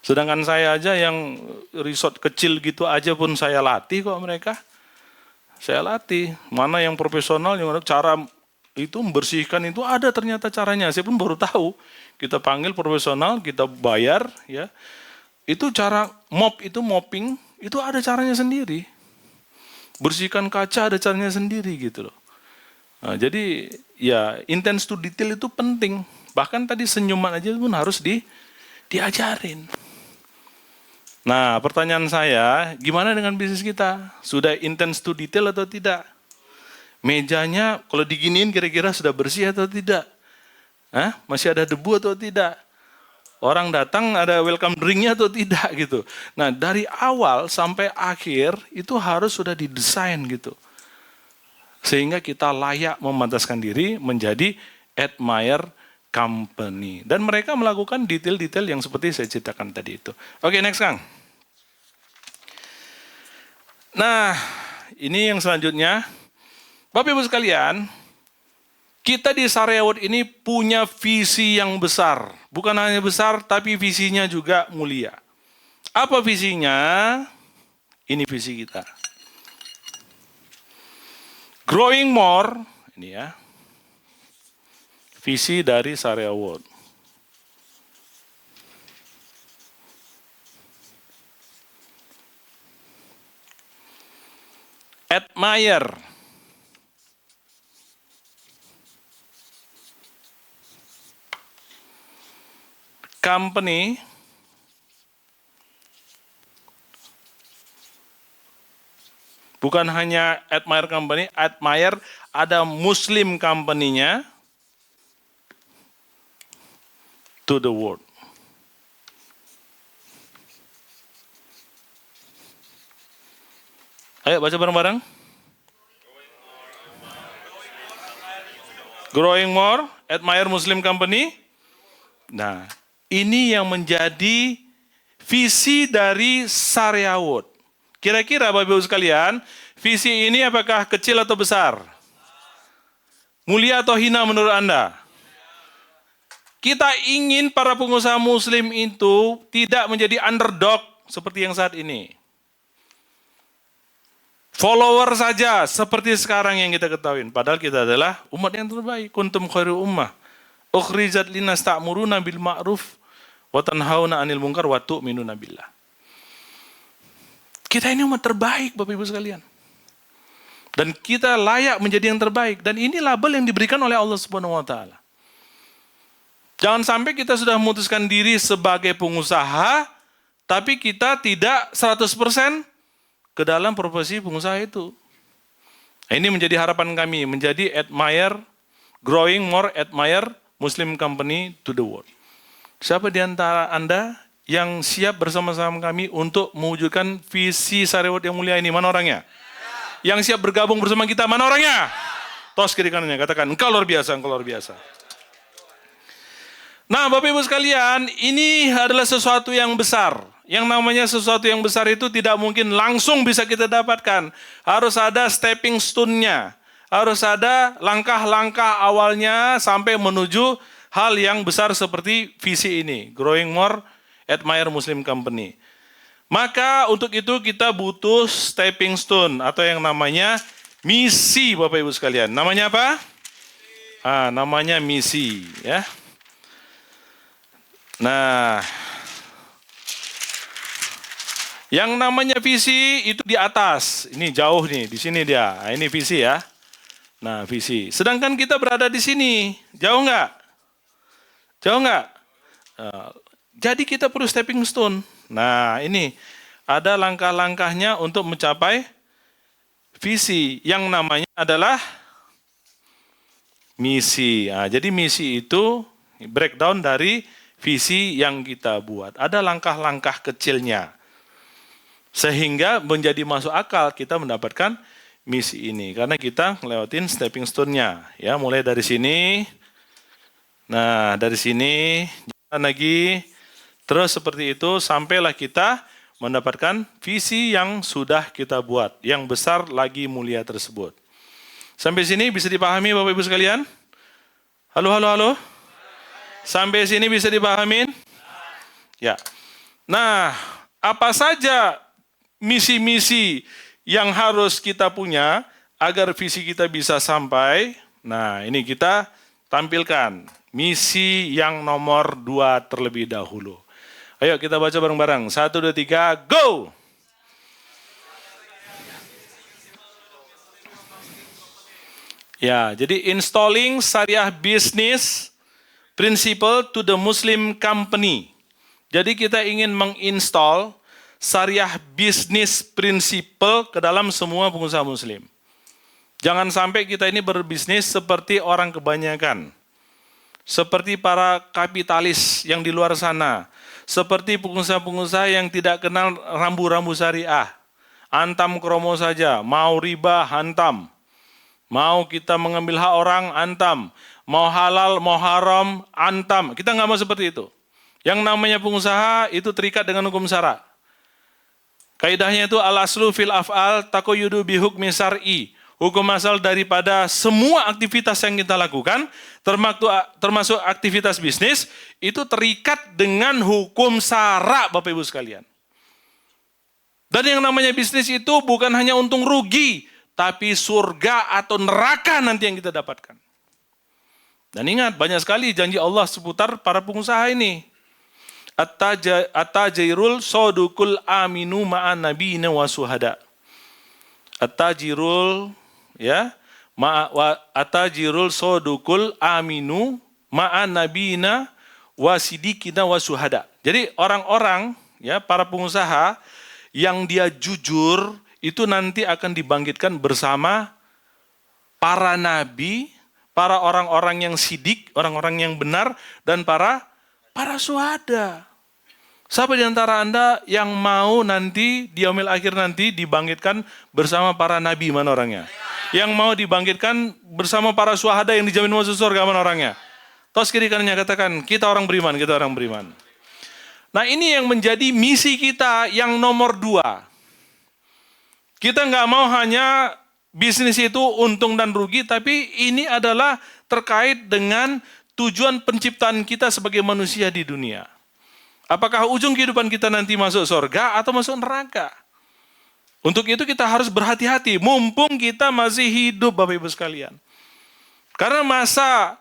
Sedangkan saya aja yang resort kecil gitu aja pun saya latih kok mereka. Saya latih, mana yang profesional, yang cara itu membersihkan itu ada ternyata caranya. Saya pun baru tahu. Kita panggil profesional, kita bayar, ya. Itu cara mopping, itu ada caranya sendiri. Bersihkan kaca ada caranya sendiri gitu loh. Nah, jadi ya intens to detail itu penting. Bahkan tadi senyuman aja pun harus diajarin. Nah, pertanyaan saya, gimana dengan bisnis kita? Sudah intens to detail atau tidak? Mejanya kalau diginiin kira-kira sudah bersih atau tidak? Hah? Masih ada debu atau tidak? Orang datang ada welcome drinknya atau tidak gitu. Nah, dari awal sampai akhir itu harus sudah didesain gitu. Sehingga kita layak memantaskan diri menjadi admire company. Dan mereka melakukan detail-detail yang seperti saya ceritakan tadi itu. Oke, next Kang. Nah, ini yang selanjutnya. Bapak Ibu sekalian, kita di Saryawut ini punya visi yang besar. Bukan hanya besar, tapi visinya juga mulia. Apa visinya? Ini visi kita. Growing more, ini ya. Visi dari Saryawut. Admire. Company bukan hanya admire company, admire ada Muslim company-nya to the world. Ayo baca bareng-bareng. Growing more, admire Muslim company. Nah, ini yang menjadi visi dari Saryawut. Kira-kira Bapak Ibu sekalian, visi ini apakah kecil atau besar? Mulia atau hina menurut Anda? Kita ingin para pengusaha Muslim itu tidak menjadi underdog seperti yang saat ini. Follower saja seperti sekarang yang kita ketahui. Padahal kita adalah umat yang terbaik. Kuntum khairu ummah. Ukhrijat linnas ta'muruna bil ma'ruf wa tanhauna 'anil munkar wa tu'minuna billah. Kita ini umat terbaik Bapak Ibu sekalian. Dan kita layak menjadi yang terbaik dan ini label yang diberikan oleh Allah Subhanahu wa taala. Jangan sampai kita sudah memutuskan diri sebagai pengusaha tapi kita tidak 100% ke dalam profesi pengusaha itu. Nah, ini menjadi harapan kami, menjadi admire, growing more admire Muslim company to the world. Siapa di antara Anda yang siap bersama-sama kami untuk mewujudkan visi Saryawut yang mulia ini? Mana orangnya? Yang siap bergabung bersama kita, mana orangnya? Tos kiri kanannya, katakan, engkau luar biasa, engkau luar biasa. Nah, Bapak Ibu sekalian, ini adalah sesuatu yang besar. Yang namanya sesuatu yang besar itu tidak mungkin langsung bisa kita dapatkan. Harus ada stepping stone-nya. Harus ada langkah-langkah awalnya sampai menuju hal yang besar seperti visi ini. Growing More Admire Muslim Company. Maka untuk itu kita butuh stepping stone atau yang namanya misi, Bapak Ibu sekalian. Namanya apa? Namanya misi, ya. Nah, yang namanya visi itu di atas. Ini jauh nih, di sini dia. Nah, ini visi ya. Nah, visi. Sedangkan kita berada di sini. Jauh nggak? Jauh nggak? Jadi kita perlu stepping stone. Nah, ini ada langkah-langkahnya untuk mencapai visi yang namanya adalah misi. Nah, jadi misi itu breakdown dari visi yang kita buat. Ada langkah-langkah kecilnya. Sehingga menjadi masuk akal kita mendapatkan misi ini. Karena kita ngelewatin stepping stone-nya. Ya, mulai dari sini. Nah, dari sini jalan lagi. Terus seperti itu sampailah kita mendapatkan visi yang sudah kita buat. Yang besar lagi mulia tersebut. Sampai sini bisa dipahami Bapak Ibu sekalian? Halo, halo, halo? Sampai sini bisa dipahamin? Ya. Nah, apa saja misi-misi yang harus kita punya agar visi kita bisa sampai? Nah, ini kita tampilkan. Misi yang nomor 2 terlebih dahulu. Ayo kita baca bareng-bareng. 1, 2, 3, go! Ya, jadi installing syariah business principle to the Muslim company. Jadi kita ingin menginstall syariah business principle ke dalam semua pengusaha muslim. Jangan sampai kita ini berbisnis seperti orang kebanyakan. Seperti para kapitalis yang di luar sana. Seperti pengusaha-pengusaha yang tidak kenal rambu-rambu syariah. Antam kromo saja, mau riba, hantam. Mau kita mengambil hak orang, antam. Mau halal, mau haram, antam. Kita nggak mau seperti itu. Yang namanya pengusaha itu terikat dengan hukum syara. Kaidahnya itu al-aslu fil af'al taqayyudu bihukmi syar'i. Hukum asal daripada semua aktivitas yang kita lakukan, termasuk aktivitas bisnis, itu terikat dengan hukum syara, Bapak Ibu sekalian. Dan yang namanya bisnis itu bukan hanya untung rugi, tapi surga atau neraka nanti yang kita dapatkan. Dan ingat, banyak sekali janji Allah seputar para pengusaha ini. At-tajirul sodukul aminu ma'an nabiyina wa suhada. At-tajirul At-tajirul sodukul aminu ma'an nabiyina wa sidikina wa suhada. Jadi orang-orang, ya, para pengusaha yang dia jujur itu nanti akan dibangkitkan bersama para nabi, para orang-orang yang sidik, orang-orang yang benar, dan para syuhada. Siapa di antara Anda yang mau nanti di yaumil akhir nanti dibangkitkan bersama para nabi, mana orangnya? Yang mau dibangkitkan bersama para syuhada yang dijamin masuk surga, mana orangnya? Tos kiri kanannya katakan, kita orang beriman, kita orang beriman. Nah, ini yang menjadi misi kita yang nomor 2. Kita nggak mau hanya bisnis itu untung dan rugi, tapi ini adalah terkait dengan tujuan penciptaan kita sebagai manusia di dunia. Apakah ujung kehidupan kita nanti masuk surga atau masuk neraka? Untuk itu kita harus berhati-hati, mumpung kita masih hidup, Bapak Ibu sekalian. Karena masa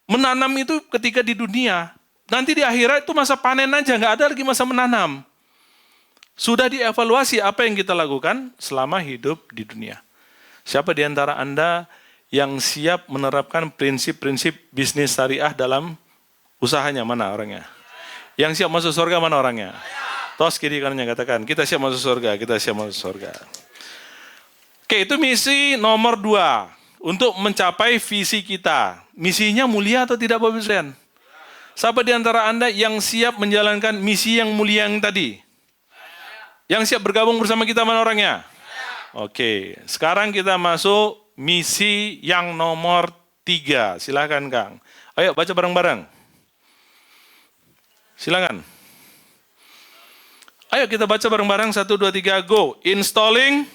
menanam itu ketika di dunia, nanti di akhirat itu masa panen aja, nggak ada lagi masa menanam. Sudah dievaluasi apa yang kita lakukan selama hidup di dunia. Siapa di antara Anda yang siap menerapkan prinsip-prinsip bisnis syariah dalam usahanya? Mana orangnya? Yang siap masuk surga mana orangnya? Tos kiri kanannya katakan, kita siap masuk surga, kita siap masuk surga. Oke, itu misi nomor 2. Untuk mencapai visi kita. Misinya mulia atau tidak, Bapak Ibu sekalian? Siapa di antara Anda yang siap menjalankan misi yang mulia yang tadi? Yang siap bergabung bersama kita mana orangnya? Oke, sekarang kita masuk misi yang nomor 3. Silakan Kang. Ayo baca bareng-bareng. Silakan. Ayo kita baca bareng-bareng. 1, 2, 3, go. Installing.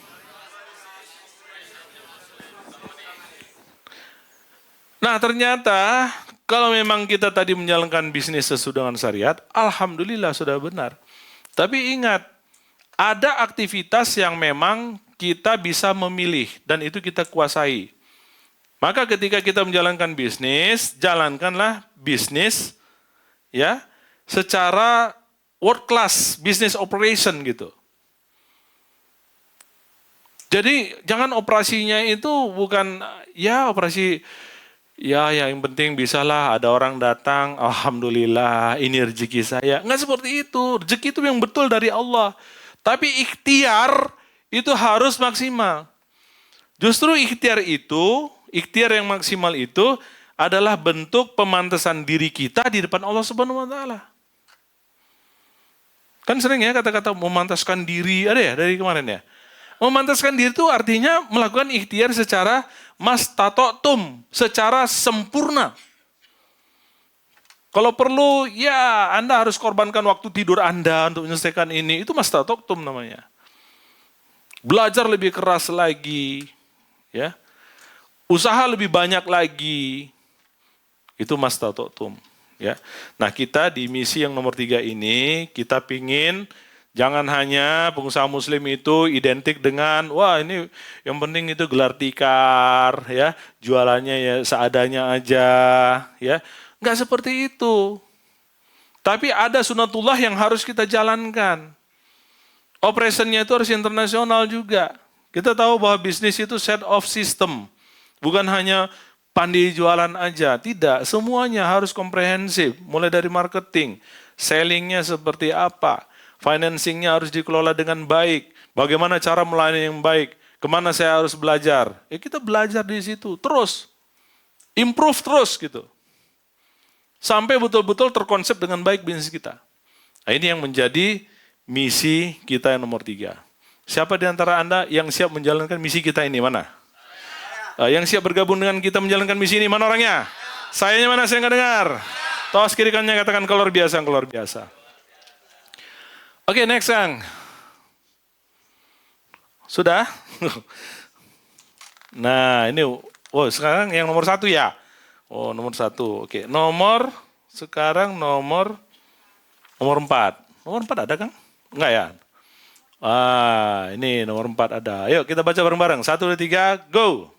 Nah ternyata kalau memang kita tadi menjalankan bisnis sesuai dengan syariat, alhamdulillah sudah benar. Tapi ingat, ada aktivitas yang memang kita bisa memilih dan itu kita kuasai. Maka ketika kita menjalankan bisnis, jalankanlah bisnis ya secara world class business operation gitu. Jadi jangan operasinya itu bukan ya operasi ya yang penting bisalah ada orang datang, alhamdulillah ini rezeki saya. Enggak seperti itu. Rezeki itu yang betul dari Allah. Tapi ikhtiar itu harus maksimal. Justru ikhtiar yang maksimal itu adalah bentuk pemantasan diri kita di depan Allah Subhanahu wa taala. Kan sering ya kata-kata memantaskan diri, ada ya dari kemarin ya. Memantaskan diri itu artinya melakukan ikhtiar secara mastata'tum, secara sempurna. Kalau perlu, ya Anda harus korbankan waktu tidur Anda untuk menyelesaikan ini. Itu mastata'tum namanya. Belajar lebih keras lagi, ya. Usaha lebih banyak lagi. Itu mastata'tum, ya. Nah kita di misi yang nomor 3 ini, kita pingin jangan hanya pengusaha muslim itu identik dengan, wah ini yang penting itu gelar tikar, ya, jualannya ya seadanya aja, ya. Enggak seperti itu. Tapi ada sunatullah yang harus kita jalankan. Operationnya itu harus internasional juga. Kita tahu bahwa bisnis itu set of system. Bukan hanya pandai jualan aja, tidak. Semuanya harus komprehensif, mulai dari marketing, sellingnya seperti apa, financingnya harus dikelola dengan baik. Bagaimana cara melayani yang baik? Kemana saya harus belajar? Ya kita belajar di situ terus, improve terus gitu, sampai betul-betul terkonsep dengan baik bisnis kita. Nah, ini yang menjadi misi kita yang nomor 3. Siapa di antara Anda yang siap menjalankan misi kita ini? Mana? Yang siap bergabung dengan kita menjalankan misi ini? Mana orangnya? Sayanya mana? Saya nggak dengar. Tos kiri kanannya katakan keluar biasa, keluar biasa. Oke, next, Kang. Sudah? Nah, ini, sekarang yang nomor 1 ya? Oh, nomor 1. Oke, sekarang nomor 4. Nomor 4 ada, Kang? Enggak ya? Ini nomor 4 ada. Ayo kita baca bareng-bareng. 1, 2, 3, go!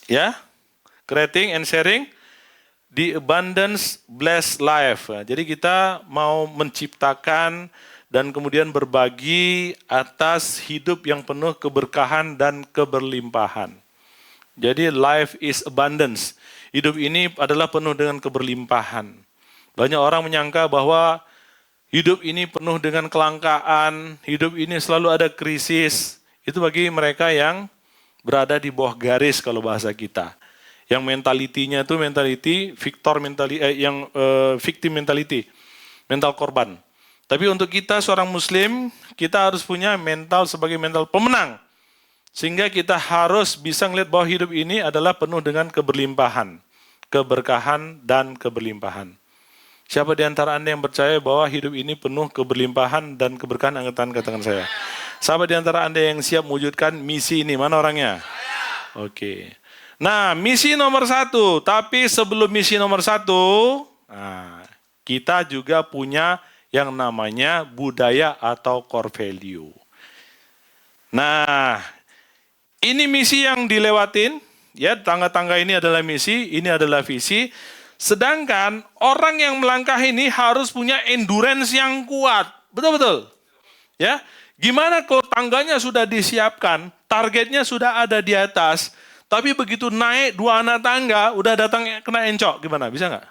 Ya, creating and sharing the abundance blessed life. Jadi kita mau menciptakan dan kemudian berbagi atas hidup yang penuh keberkahan dan keberlimpahan. Jadi life is abundance. Hidup ini adalah penuh dengan keberlimpahan. Banyak orang menyangka bahwa hidup ini penuh dengan kelangkaan, hidup ini selalu ada krisis. Itu bagi mereka yang berada di bawah garis kalau bahasa kita. Yang mentalitinya itu victim mentality, mental korban. Tapi untuk kita seorang muslim, kita harus punya mental sebagai mental pemenang. Sehingga kita harus bisa melihat bahwa hidup ini adalah penuh dengan keberlimpahan, keberkahan dan keberlimpahan. Siapa di antara Anda yang percaya bahwa hidup ini penuh keberlimpahan dan keberkahan? Angkat tangan, katakan saya. Siapa di antara Anda yang siap mewujudkan misi ini? Mana orangnya? Oke. Nah, misi nomor 1, tapi sebelum misi nomor 1, kita juga punya yang namanya budaya atau core value. Nah, ini misi yang dilewatin, ya tangga-tangga ini adalah misi, ini adalah visi. Sedangkan orang yang melangkah ini harus punya endurance yang kuat, betul-betul. Ya, gimana kalau tangganya sudah disiapkan, targetnya sudah ada di atas, tapi begitu naik 2 anak tangga, udah datang kena encok, gimana? Bisa nggak?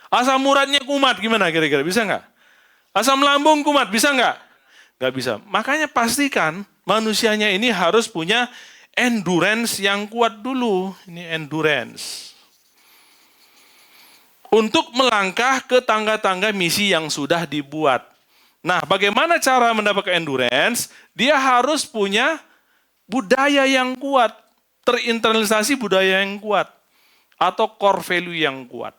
Asam uratnya kumat, gimana kira-kira? Bisa nggak? Asam lambung kumat, bisa nggak? Nggak bisa. Makanya pastikan manusianya ini harus punya endurance yang kuat dulu. Ini endurance. Untuk melangkah ke tangga-tangga misi yang sudah dibuat. Nah, bagaimana cara mendapatkan endurance? Dia harus punya budaya yang kuat, terinternalisasi budaya yang kuat, atau core value yang kuat.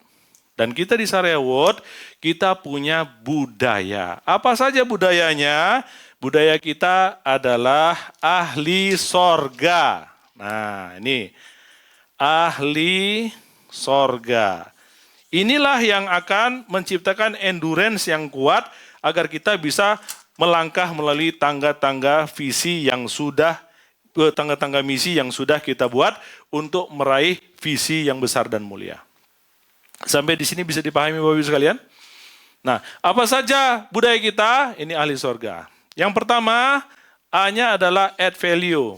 Dan kita di Syariah World, kita punya budaya. Apa saja budayanya? Budaya kita adalah ahli sorga. Nah, ini ahli sorga. Inilah yang akan menciptakan endurance yang kuat agar kita bisa melangkah melalui tangga-tangga visi yang sudah tangga-tangga misi yang sudah kita buat untuk meraih visi yang besar dan mulia. Sampai di sini bisa dipahami Bapak Ibu sekalian? Nah, apa saja budaya kita? Ini ahli sorga. Yang pertama, A-nya adalah add value.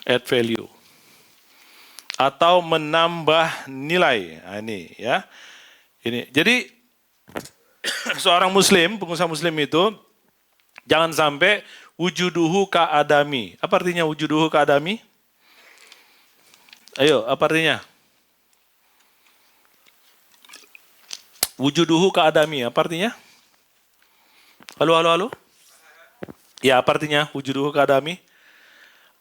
Add value. Atau menambah nilai. Nah, ini ya. Ini. Jadi seorang muslim, pengusaha muslim itu jangan sampai wujuduhu ka'adami. Apa artinya wujuduhu ka'adami? Ayo, apa artinya? Wujuduhu ka'adami, apa artinya? Halo, halo, halo? Ya, apa artinya wujuduhu ka'adami?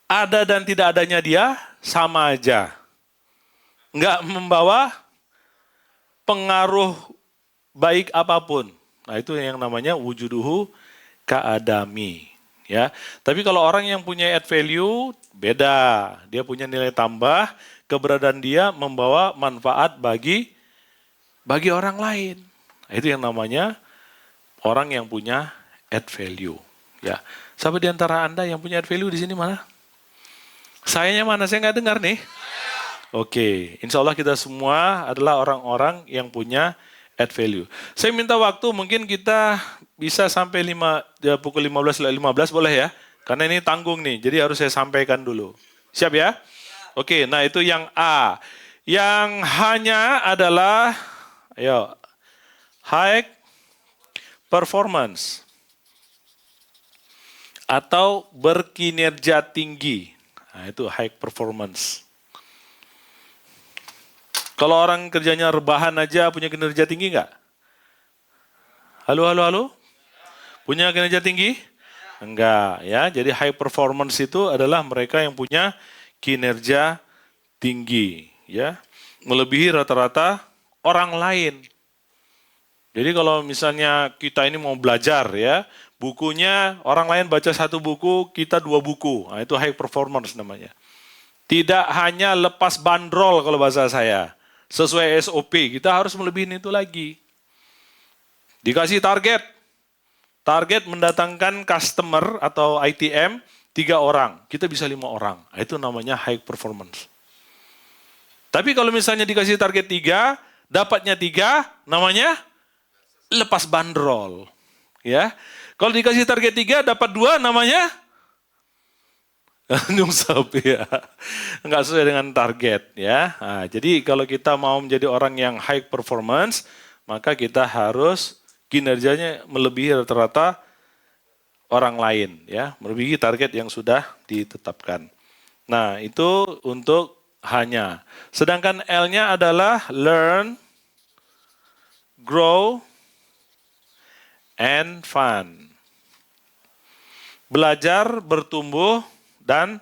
Ada dan tidak adanya dia sama aja. Enggak membawa pengaruh baik apapun. Nah, itu yang namanya wujuduhu ka'adami. Ya, tapi kalau orang yang punya add value beda, dia punya nilai tambah, keberadaan dia membawa manfaat bagi orang lain. Nah, itu yang namanya orang yang punya add value. Ya, siapa di antara Anda yang punya add value di sini mana? Sayanya mana? Saya nggak dengar nih. Oke, insya Allah kita semua adalah orang-orang yang punya add value. Saya minta waktu, mungkin kita bisa sampai pukul 15 boleh ya? Karena ini tanggung nih, jadi harus saya sampaikan dulu. Siap ya? Oke, nah itu yang A. Yang hanya adalah, ayo, high performance. Atau berkinerja tinggi. Nah itu high performance. Kalau orang kerjanya rebahan aja punya kinerja tinggi nggak? Halo, halo, halo? Punya kinerja tinggi? Enggak, ya. Jadi high performance itu adalah mereka yang punya kinerja tinggi, ya. Melebihi rata-rata orang lain. Jadi kalau misalnya kita ini mau belajar, ya, bukunya orang lain baca 1 buku, kita 2 buku. Nah, itu high performance namanya. Tidak hanya lepas bandrol kalau bahasa saya. Sesuai SOP, kita harus melebihi itu lagi. Dikasih target. Target mendatangkan customer atau ITM 3 orang. Kita bisa 5 orang. Itu namanya high performance. Tapi kalau misalnya dikasih target 3, dapatnya 3, namanya lepas bandrol. Ya. Kalau dikasih target 3, dapat 2, namanya nyungsep ya, nggak sesuai dengan target ya. Nah, jadi kalau kita mau menjadi orang yang high performance, maka kita harus kinerjanya melebihi rata-rata orang lain ya, melebihi target yang sudah ditetapkan. Nah itu untuk hanya. Sedangkan L-nya adalah learn, grow, and fun. Belajar, bertumbuh, dan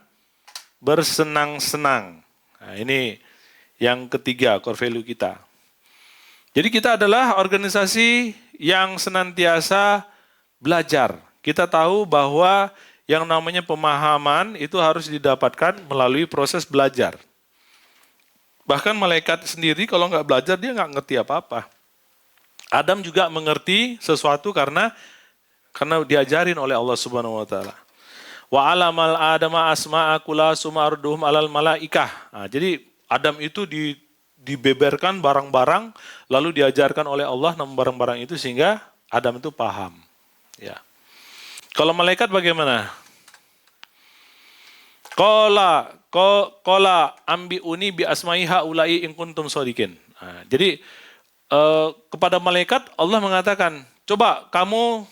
bersenang-senang. Nah, ini yang ketiga core value kita. Jadi kita adalah organisasi yang senantiasa belajar. Kita tahu bahwa yang namanya pemahaman itu harus didapatkan melalui proses belajar. Bahkan malaikat sendiri kalau nggak belajar dia nggak ngerti apa-apa. Adam juga mengerti sesuatu karena diajarin oleh Allah Subhanahu wa taala. Wa alamal adama asma'a kula sumarduhum alal malaikah. Nah, jadi Adam itu dibeberkan barang-barang lalu diajarkan oleh Allah nama barang-barang itu sehingga Adam itu paham. Ya. Kalau malaikat bagaimana? Qala ambiuni bi asma'i haula'i in kuntum shadiqin. Nah, jadi kepada malaikat Allah mengatakan, coba kamu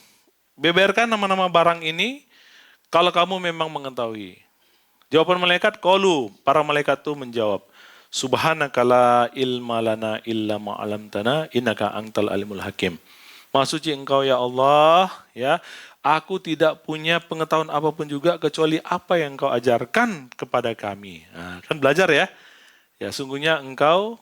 beberkan nama-nama barang ini kalau kamu memang mengetahui. Jawaban malaikat, qalu, para malaikat itu menjawab, Subhanaka la ilma lana illa ma 'allamtana innaka antal alimul hakim. Maha suci Engkau ya Allah, ya. Aku tidak punya pengetahuan apapun juga kecuali apa yang Engkau ajarkan kepada kami. Nah, kan belajar ya. Ya, sungguhnya Engkau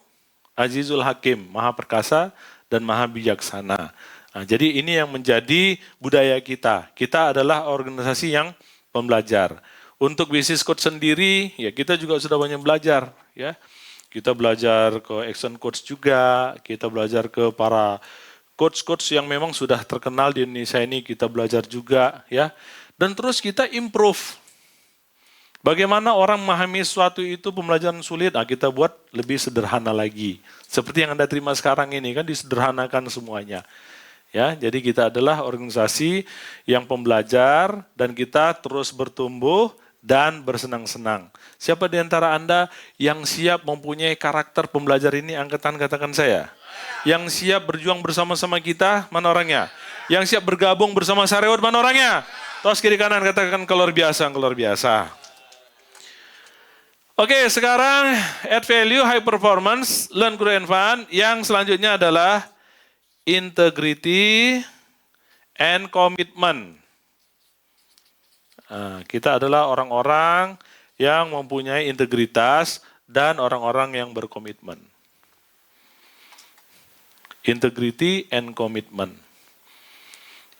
Azizul Hakim, Maha Perkasa dan Maha Bijaksana. Nah, jadi ini yang menjadi budaya kita. Kita adalah organisasi yang pembelajar. Untuk bisnis coach sendiri, ya kita juga sudah banyak belajar, ya. Kita belajar ke action coach juga, kita belajar ke para coach-coach yang memang sudah terkenal di Indonesia ini, kita belajar juga, ya. Dan terus kita improve. Bagaimana orang memahami sesuatu itu pembelajaran sulit, nah kita buat lebih sederhana lagi. Seperti yang Anda terima sekarang ini, kan disederhanakan semuanya. Ya, jadi kita adalah organisasi yang pembelajar dan kita terus bertumbuh dan bersenang-senang. Siapa di antara Anda yang siap mempunyai karakter pembelajar ini? Angkat tangan, katakan saya. Yang siap berjuang bersama-sama kita, mana orangnya? Yang siap bergabung bersama Sareut, mana orangnya? Tos kiri kanan, katakan keluar biasa, keluar biasa. Oke, sekarang add value, high performance, learn, grow, and fun. Yang selanjutnya adalah integrity and commitment. Nah, kita adalah orang-orang yang mempunyai integritas dan orang-orang yang berkomitmen. Integrity and commitment.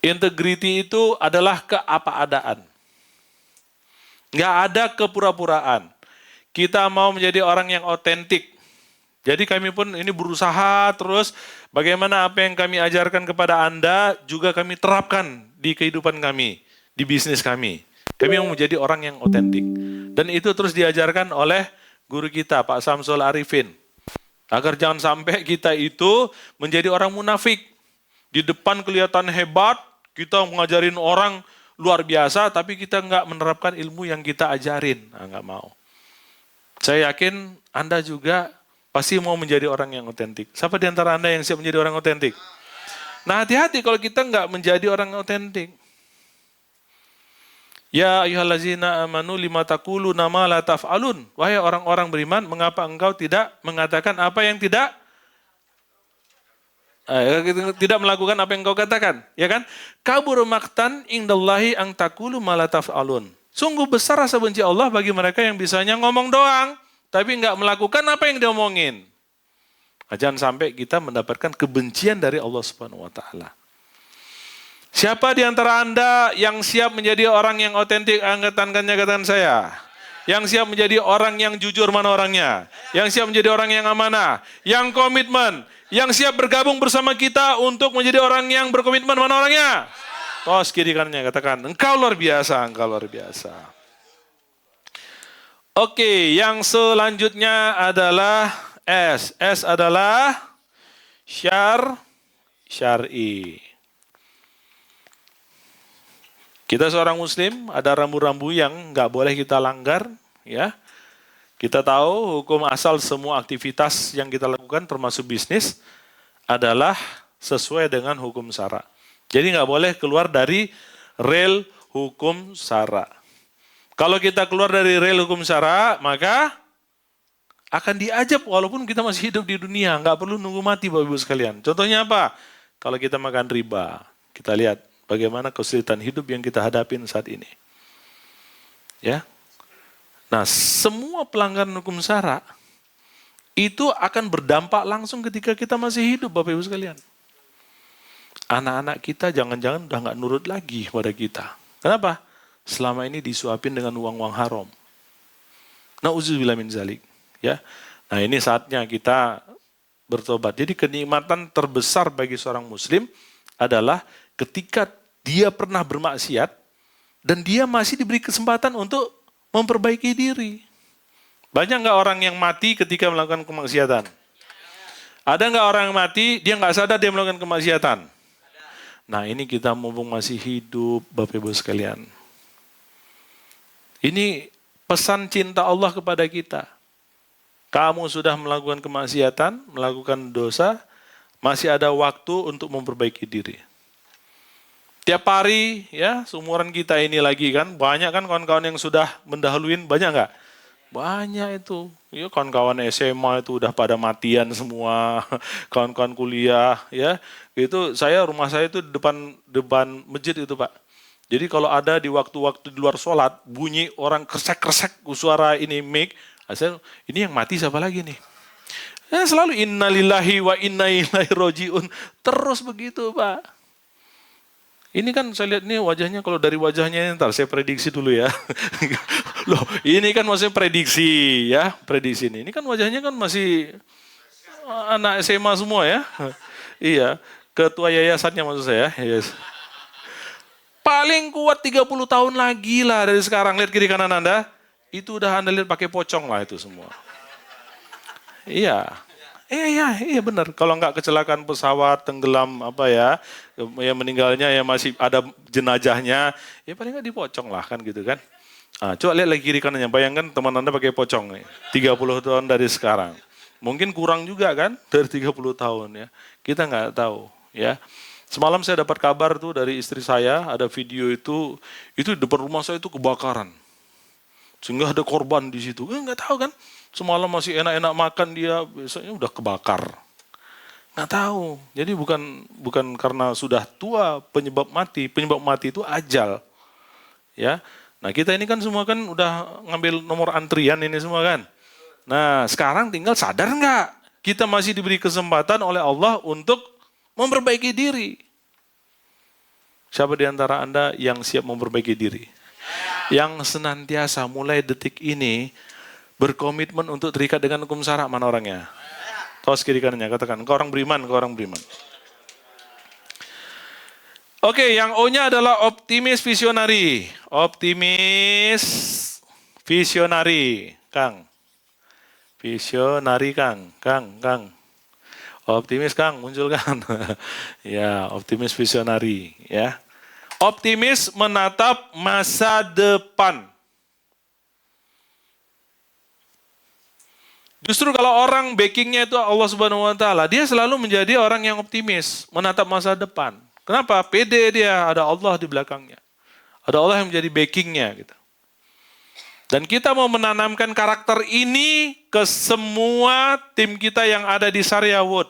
Integrity itu adalah keapa-adaan. Nggak ada kepura-puraan. Kita mau menjadi orang yang otentik. Jadi kami pun ini berusaha terus bagaimana apa yang kami ajarkan kepada Anda juga kami terapkan di kehidupan kami, di bisnis kami. Kami mau menjadi orang yang otentik. Dan itu terus diajarkan oleh guru kita, Pak Samsul Arifin. Agar jangan sampai kita itu menjadi orang munafik. Di depan kelihatan hebat, kita mengajarin orang luar biasa, tapi kita nggak menerapkan ilmu yang kita ajarin. Nah, nggak mau. Saya yakin Anda juga pasti mau menjadi orang yang otentik. Siapa di antara Anda yang siap menjadi orang otentik? Nah, hati-hati kalau kita nggak menjadi orang otentik. Ya ayyuhallazina amanu lima taquluna ma la taf'alun. Wahai orang-orang beriman, mengapa engkau tidak mengatakan apa yang tidak melakukan apa yang engkau katakan, ya kan? Kabur maktan indallahi ang taqulu ma la taf'alun. Sungguh besar rasa benci Allah bagi mereka yang bisanya ngomong doang, tapi nggak melakukan apa yang diomongin. Nah, jangan sampai kita mendapatkan kebencian dari Allah Subhanahu wa taala. Siapa di antara Anda yang siap menjadi orang yang otentik? Angkat tangannya, katakan saya. Yang siap menjadi orang yang jujur, mana orangnya? Yang siap menjadi orang yang amanah, yang komitmen, yang siap bergabung bersama kita untuk menjadi orang yang berkomitmen, mana orangnya? Tos kiri kanannya, katakan, engkau luar biasa, engkau luar biasa. Oke, yang selanjutnya adalah S. S adalah syar'i. Kita seorang muslim, ada rambu-rambu yang nggak boleh kita langgar, ya. Kita tahu hukum asal semua aktivitas yang kita lakukan termasuk bisnis adalah sesuai dengan hukum syara. Jadi nggak boleh keluar dari rel hukum syara. Kalau kita keluar dari rel hukum syara, maka akan diajab walaupun kita masih hidup di dunia, nggak perlu nunggu mati Bapak Ibu sekalian. Contohnya apa? Kalau kita makan riba, kita lihat bagaimana kesulitan hidup yang kita hadapin saat ini. Ya. Nah, semua pelanggaran hukum syara itu akan berdampak langsung ketika kita masih hidup, Bapak Ibu sekalian. Anak-anak kita jangan-jangan udah nggak nurut lagi pada kita. Kenapa? Selama ini disuapin dengan uang-uang haram. Nauzubillah min zalik. Ya. Nah, ini saatnya kita bertobat. Jadi kenikmatan terbesar bagi seorang muslim adalah ketika dia pernah bermaksiat dan dia masih diberi kesempatan untuk memperbaiki diri. Banyak nggak orang yang mati ketika melakukan kemaksiatan? Ada nggak orang yang mati, dia nggak sadar dia melakukan kemaksiatan? Nah, ini kita mumpung masih hidup, Bapak Ibu sekalian. Ini pesan cinta Allah kepada kita. Kamu sudah melakukan kemaksiatan, melakukan dosa, masih ada waktu untuk memperbaiki diri. Tiap hari, ya, seumuran kita ini lagi kan, banyak kan kawan-kawan yang sudah mendahuluin, banyak nggak? Banyak itu. Ya kawan-kawan SMA itu udah pada matian semua, kawan-kawan kuliah ya. Itu rumah saya itu depan depan masjid itu, Pak. Jadi kalau ada di waktu-waktu di luar sholat, bunyi orang kresek-kresek suara ini mic, ini yang mati siapa lagi nih? Selalu innalillahi wa inna ilaihi rojiun. Terus begitu, Pak. Ini kan saya lihat nih wajahnya, kalau dari wajahnya ntar saya prediksi dulu ya. Loh, ini kan maksudnya prediksi ya, prediksi ini. Ini kan wajahnya kan masih anak SMA semua ya. Iya, ketua yayasannya maksud saya. Yes. Paling kuat 30 tahun lagi lah dari sekarang. Lihat kiri kanan Anda, itu udah Anda lihat pakai pocong lah itu semua. Iya. Iya benar. Kalau nggak kecelakaan pesawat, tenggelam ya meninggalnya ya masih ada jenazahnya, ya paling nggak dipocong lah kan gitu kan. Coba lihat lagi kiri kanannya, bayangkan teman Anda pakai pocong nih, 30 tahun dari sekarang. Mungkin kurang juga kan dari 30 tahun ya. Kita nggak tahu ya. Semalam saya dapat kabar tuh dari istri saya, ada video itu depan rumah saya itu kebakaran. Sehingga ada korban di situ. Nggak tahu kan. Semalam masih enak-enak makan dia, besoknya udah kebakar. Nggak tahu. Jadi bukan karena sudah tua penyebab mati. Penyebab mati itu ajal. Ya. Nah kita ini kan semua kan udah ngambil nomor antrian ini semua kan. Nah sekarang tinggal sadar nggak? Kita masih diberi kesempatan oleh Allah untuk memperbaiki diri. Siapa di antara Anda yang siap memperbaiki diri? Yang senantiasa mulai detik ini berkomitmen untuk terikat dengan hukum syara, mana orangnya? Tos kiri kanannya, katakan, engkau orang beriman, engkau orang beriman. Oke, yang O-nya adalah optimis visionari. Optimis visionari, Kang. Visionari, Kang. Kang. Optimis, Kang, muncul kan? Ya, optimis visionari, ya. Optimis menatap masa depan. Justru kalau orang backingnya itu Allah Subhanahu Wa Taala, dia selalu menjadi orang yang optimis, menatap masa depan. Kenapa? Pede dia, ada Allah di belakangnya. Ada Allah yang menjadi backingnya. Gitu. Dan kita mau menanamkan karakter ini ke semua tim kita yang ada di Syariah Wood.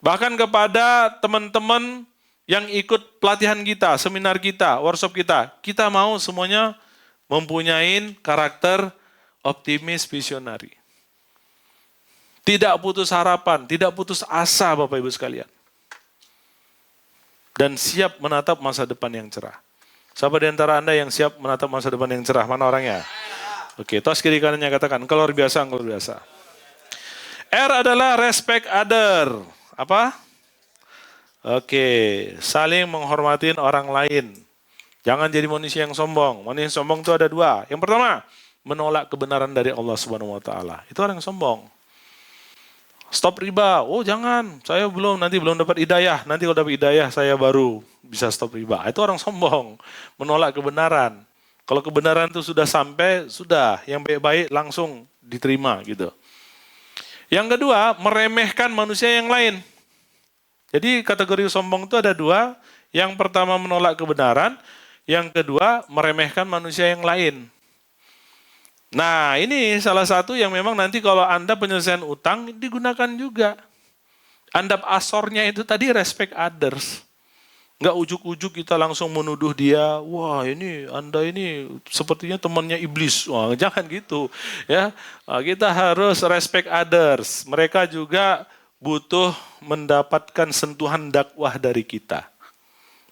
Bahkan kepada teman-teman yang ikut pelatihan kita, seminar kita, workshop kita. Kita mau semuanya mempunyai karakter optimis visionari. Tidak putus harapan, tidak putus asa Bapak Ibu sekalian. Dan siap menatap masa depan yang cerah. Siapa di antara Anda yang siap menatap masa depan yang cerah? Mana orangnya? Oke, tos kiri kanannya katakan, engkau luar biasa, engkau luar biasa. R adalah respect other. Apa? Oke, saling menghormatin orang lain. Jangan jadi manusia yang sombong. Manusia yang sombong itu ada dua. Yang pertama, menolak kebenaran dari Allah Subhanahu Wa Taala. Itu orang yang sombong. Stop riba. Oh jangan, saya nanti belum dapat hidayah. Nanti kalau dapat hidayah saya baru bisa stop riba. Itu orang sombong, menolak kebenaran. Kalau kebenaran itu sudah sampai, sudah. Yang baik-baik langsung diterima gitu. Yang kedua, meremehkan manusia yang lain. Jadi kategori sombong itu ada dua. Yang pertama menolak kebenaran. Yang kedua meremehkan manusia yang lain. Nah ini salah satu yang memang nanti kalau Anda penyelesaian utang digunakan juga. Andap asornya itu tadi respect others. Nggak ujuk-ujuk kita langsung menuduh dia, wah ini Anda ini sepertinya temannya iblis. Wah jangan gitu. Ya, kita harus respect others. Mereka juga butuh mendapatkan sentuhan dakwah dari kita.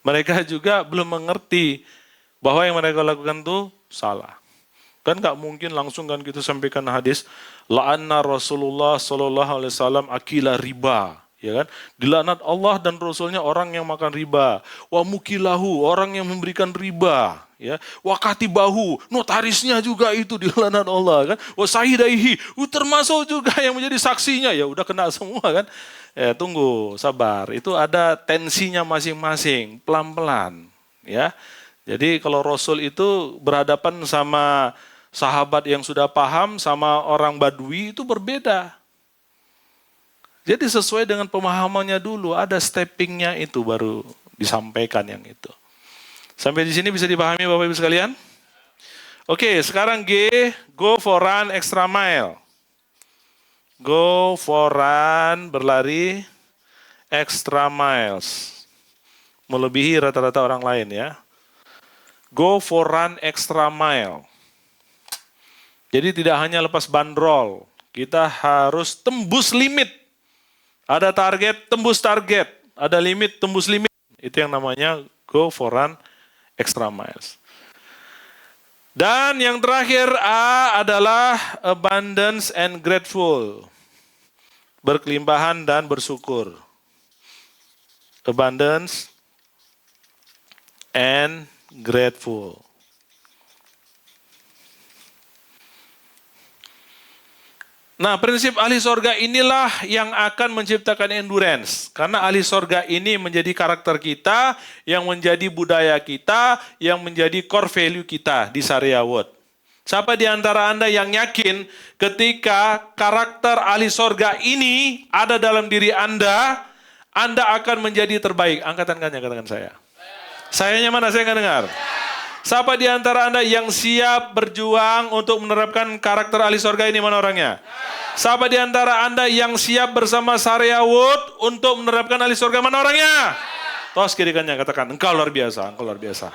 Mereka juga belum mengerti bahwa yang mereka lakukan itu salah. Kan nggak mungkin langsung kan kita sampaikan hadis la'anna Rasulullah sallallahu alaihi wasallam akila riba, ya kan? Dilaknat Allah dan Rasulnya orang yang makan riba. Wa mukilahu, orang yang memberikan riba, ya. Wa katibahu, notarisnya juga itu dilaknat Allah kan. Wa sahidaihi, termasuk juga yang menjadi saksinya, ya udah kena semua kan. Tunggu, sabar. Itu ada tensinya masing-masing, pelan-pelan, ya. Jadi kalau Rasul itu berhadapan sama sahabat yang sudah paham sama orang Badui itu berbeda. Jadi sesuai dengan pemahamannya dulu, ada steppingnya itu baru disampaikan yang itu. Sampai di sini bisa dipahami Bapak Ibu sekalian? Oke, sekarang G, go for run extra mile. Go for run, berlari extra miles. Melebihi rata-rata orang lain ya. Go for run extra mile. Jadi tidak hanya lepas bandrol, kita harus tembus limit. Ada target, tembus target. Ada limit, tembus limit. Itu yang namanya go for run extra miles. Dan yang terakhir A adalah abundance and grateful. Berkelimpahan dan bersyukur. Abundance and grateful. Nah, prinsip ahli sorga inilah yang akan menciptakan endurance. Karena ahli sorga ini menjadi karakter kita, yang menjadi budaya kita, yang menjadi core value kita di Syariah World. Siapa di antara Anda yang yakin ketika karakter ahli sorga ini ada dalam diri Anda akan menjadi terbaik? Angkat tangannya, katakan saya. Sayanya mana? Saya nggak dengar. Siapa di antara Anda yang siap berjuang untuk menerapkan karakter ahli sorga ini? Mana orangnya? Siapa di antara Anda yang siap bersama Syariah World untuk menerapkan ahli sorga? Mana orangnya? Tos kiri kanannya, katakan, engkau luar biasa, engkau luar biasa.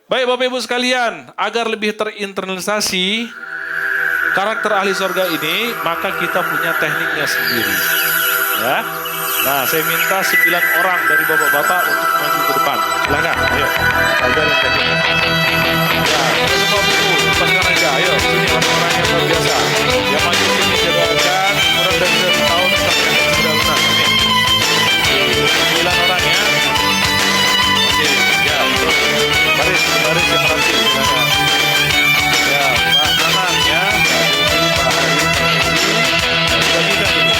Baik Bapak Ibu sekalian, agar lebih terinternalisasi karakter ahli sorga ini, maka kita punya tekniknya sendiri. Ya. Nah, saya minta 9 orang dari Bapak-Bapak untuk maju ke depan. Silakan, ayo. Ajarin tekniknya. Ya, kita semua buku, lepaskan aja. Ayo, sini orang-orang yang luar biasa. Yang maju sini jadwalkan, kurang dari 1 tahun sampai sudah lunas. Amin. 9 orang ya. Oke, ya, terus. Baris yang rapi. Silakan. Ya, Pak Nanang ya. Pak Hari, Pak Hedi. Sudah bisa dulu.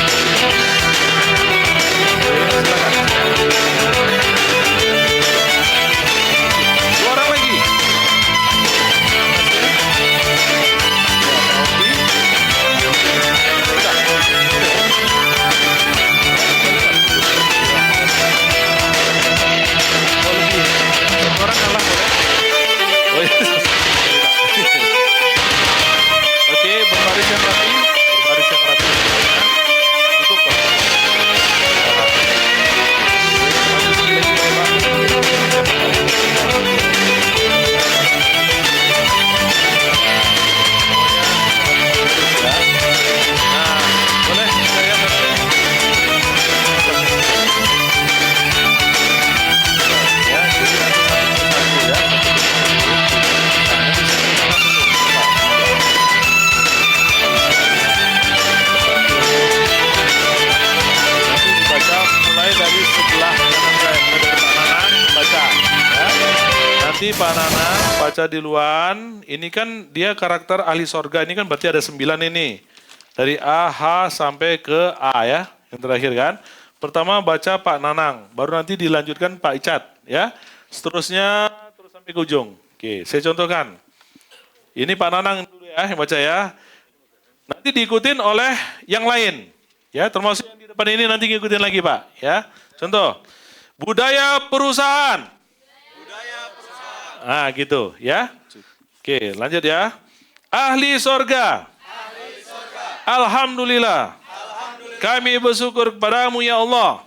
Dua orang lagi. Orang kalah boleh. Oke, berbaris yang rapi. Berbaris yang rapi. Cukup Pak. Nanti Pak Nanang baca duluan, ini kan dia karakter ahli sorga, ini kan berarti ada 9 ini. Dari A, H sampai ke A ya, yang terakhir kan. Pertama baca Pak Nanang, baru nanti dilanjutkan Pak Icat ya. Seterusnya terus sampai ke ujung. Oke, saya contohkan. Ini Pak Nanang dulu ya, yang baca ya. Nanti diikutin oleh yang lain. Ya, termasuk yang di depan ini nanti ngikutin lagi Pak ya. Contoh, budaya perusahaan. Ah gitu ya. Oke lanjut ya. Ahli sorga. Alhamdulillah. Kami bersyukur kepadamu ya Allah.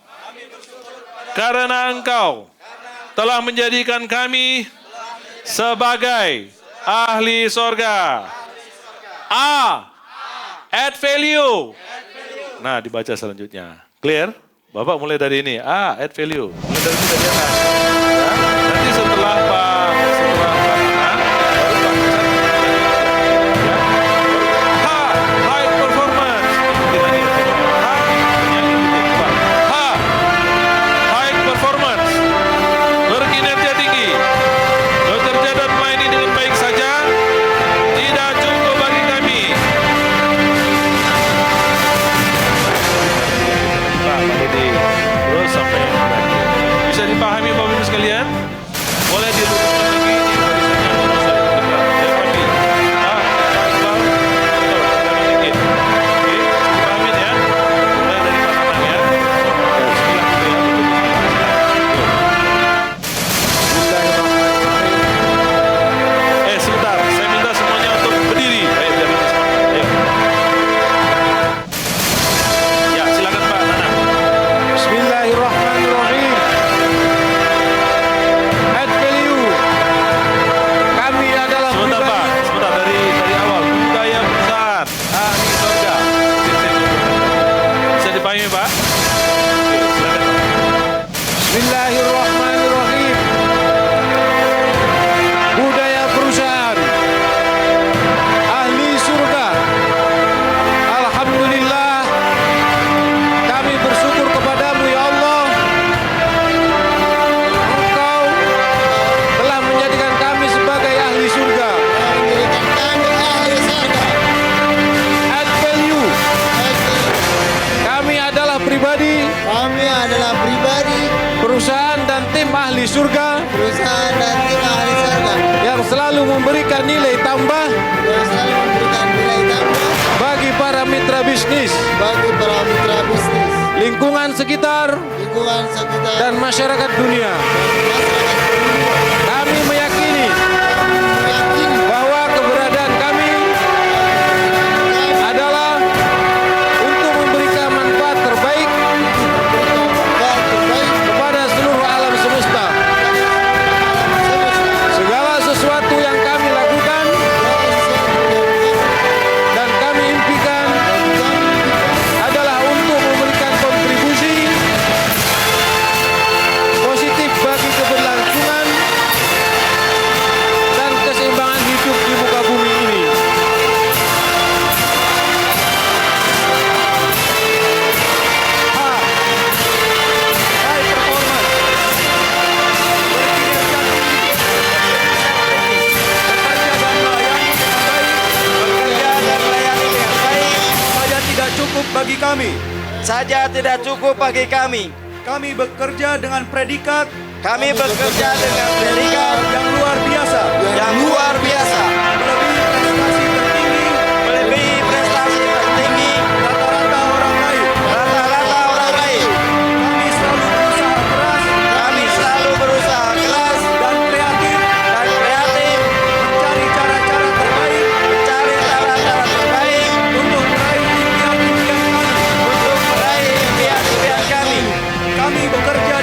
Karena engkau telah menjadikan kami sebagai ahli sorga. A. Add value. Nah dibaca selanjutnya. Clear? Bapak mulai dari ini. A. Add value. Mulai dari sini ya. Nanti setelah Pak sebentar, saya minta Bismillahirrahmanirrahim. Budaya perusahaan ahli surga. Alhamdulillah, kami bersyukur kepadamu ya Allah. Engkau telah menjadikan kami sebagai ahli surga. Add value. Kami adalah pribadi, perusahaan dan tim ahli surga yang selalu memberikan nilai tambah bagi para mitra bisnis, lingkungan sekitar, dan masyarakat dunia. Kami meyakini bahwa keberadaan kami adalah untuk memberikan manfaat terbaik kepada seluruh alam semesta. Segala sesuatu yang kami lakukan dan kami impikan adalah untuk memberikan kontribusi positif bagi keberlangsungan dan keseimbangan hidup di muka bumi ini. High performance, berkinerja tinggi, bekerja dan melayani dengan baik, saja tidak cukup bagi kami. Kami bekerja dengan predikat yang luar biasa, melebihi prestasi tertinggi rata-rata orang lain. Kami selalu berusaha keras dan kreatif mencari cara-cara terbaik untuk meraih impian kami. Kami bekerja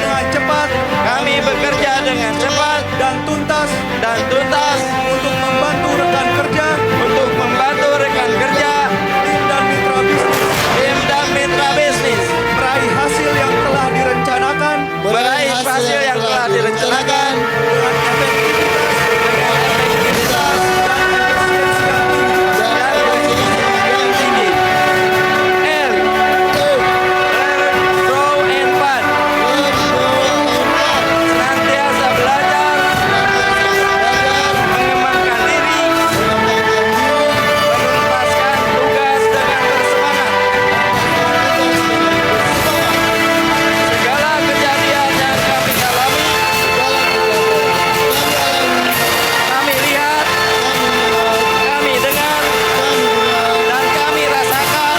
dengan cepat dan tuntas untuk membantu rekan kerja, tim dan mitra bisnis meraih hasil yang telah direncanakan dengan efektivitas dan efisiensi yang tinggi. L. Grow and fun. Senantiasa belajar, mengembangkan diri, menuntaskan tugas dengan bersemangat. Segala kejadian yang kami alami, kami lihat, kami dengar, dan kami rasakan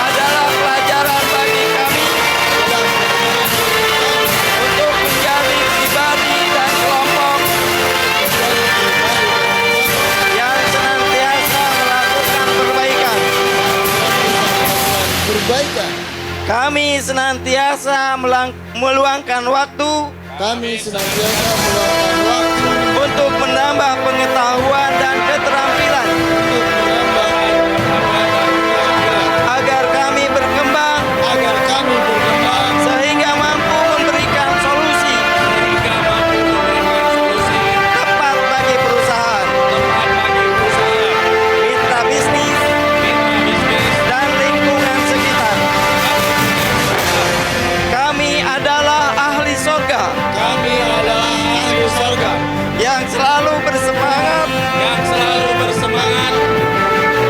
adalah pelajaran bagi kami untuk menjadi pribadi dan kelompok yang senantiasa melakukan perbaikan. Kami senantiasa meluangkan waktu untuk menambah pengetahuan dan keterampilan agar kami berkembang sehingga mampu memberikan solusi tepat bagi perusahaan, mitra bisnis, dan lingkungan sekitar. Kami adalah ahli sorga yang selalu bersemangat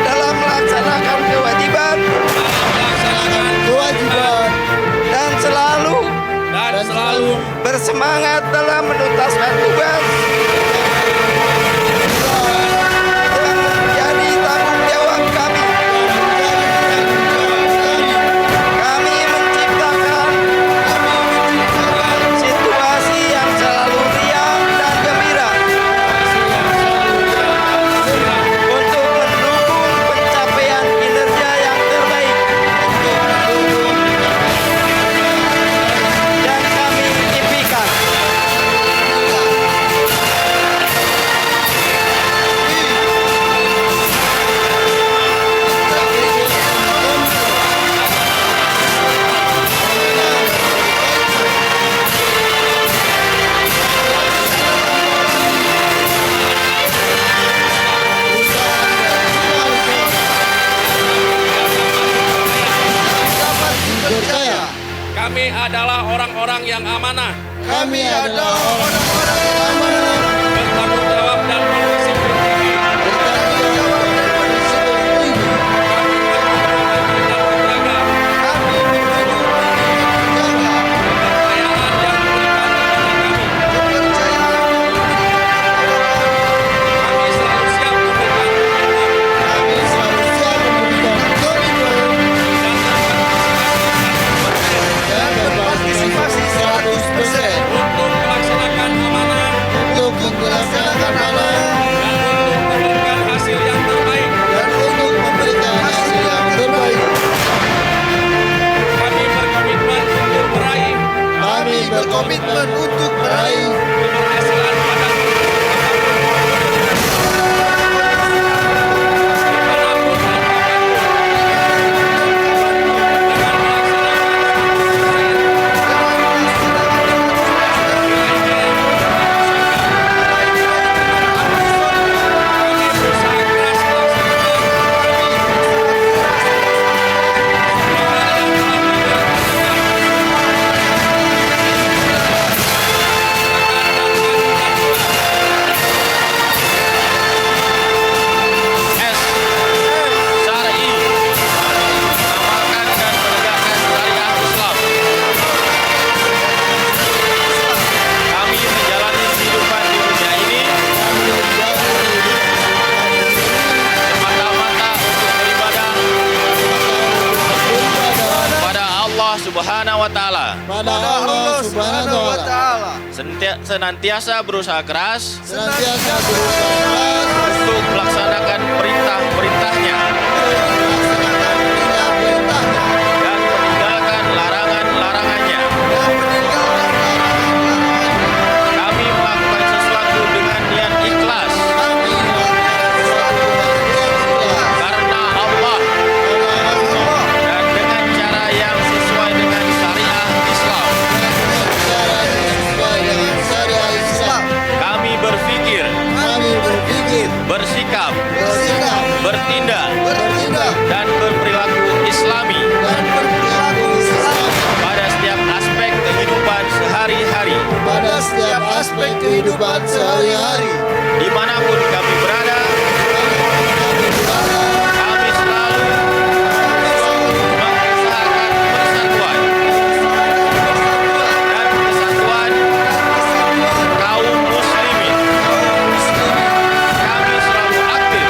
dalam melaksanakan kewajiban dan selalu bersemangat dalam menuntaskan tugas yang menjadi tanggung jawab kami. Kami menciptakan situasi yang selalu riang dan gembira untuk mendukung pencapaian kinerja yang terbaik yang kami impikan. orang-orang yang amanah, Kami adalah orang-orang yang amanah, bertanggung jawab dan berdisiplin tinggi. bertanggung jawab dan berdisiplin tinggi. Kami menjunjung tinggi dan menjaga Kami kepercayaan yang diberikan kepada kami. selalu siap memberikan komitmen Kami selalu siap memberikan komitmen dan berpartisipasi 100% untuk melaksanakan amanah untuk melaksanakan amanah dan untuk memberikan hasil yang terbaik. dan untuk memberikan hasil yang terbaik. Kami berkomitmen untuk meraih Kami berkomitmen untuk meraih keberhasilan pada Subhanahu wa ta'ala. pada Allah Subhanahu wa Ta'ala, Senantiasa berusaha keras senantiasa berusaha keras untuk melaksanakan perintah-perintahnya melaksanakan perintah-perintahnya dan meninggalkan larangan-larangannya. dan meninggalkan larangan-larangannya. Kami melakukan sesuatu dengan niat ikhlas Kami melakukan sesuatu dengan niat ikhlas karena Allah karena Allah dan dengan cara yang sesuai dengan syariah Islam. dengan cara yang sesuai dengan syariat Islam. Kami berpikir, Kami berpikir, bersikap, bersikap, bertindak, bertindak, dan berperilaku Islami dan berperilaku Islam pada setiap aspek kehidupan sehari-hari. pada setiap aspek kehidupan sehari-hari. Dimanapun kami berada, Kami berada, kami selalu mengusahakan persatuan dan kesatuan kaum muslimin. Kami selalu aktif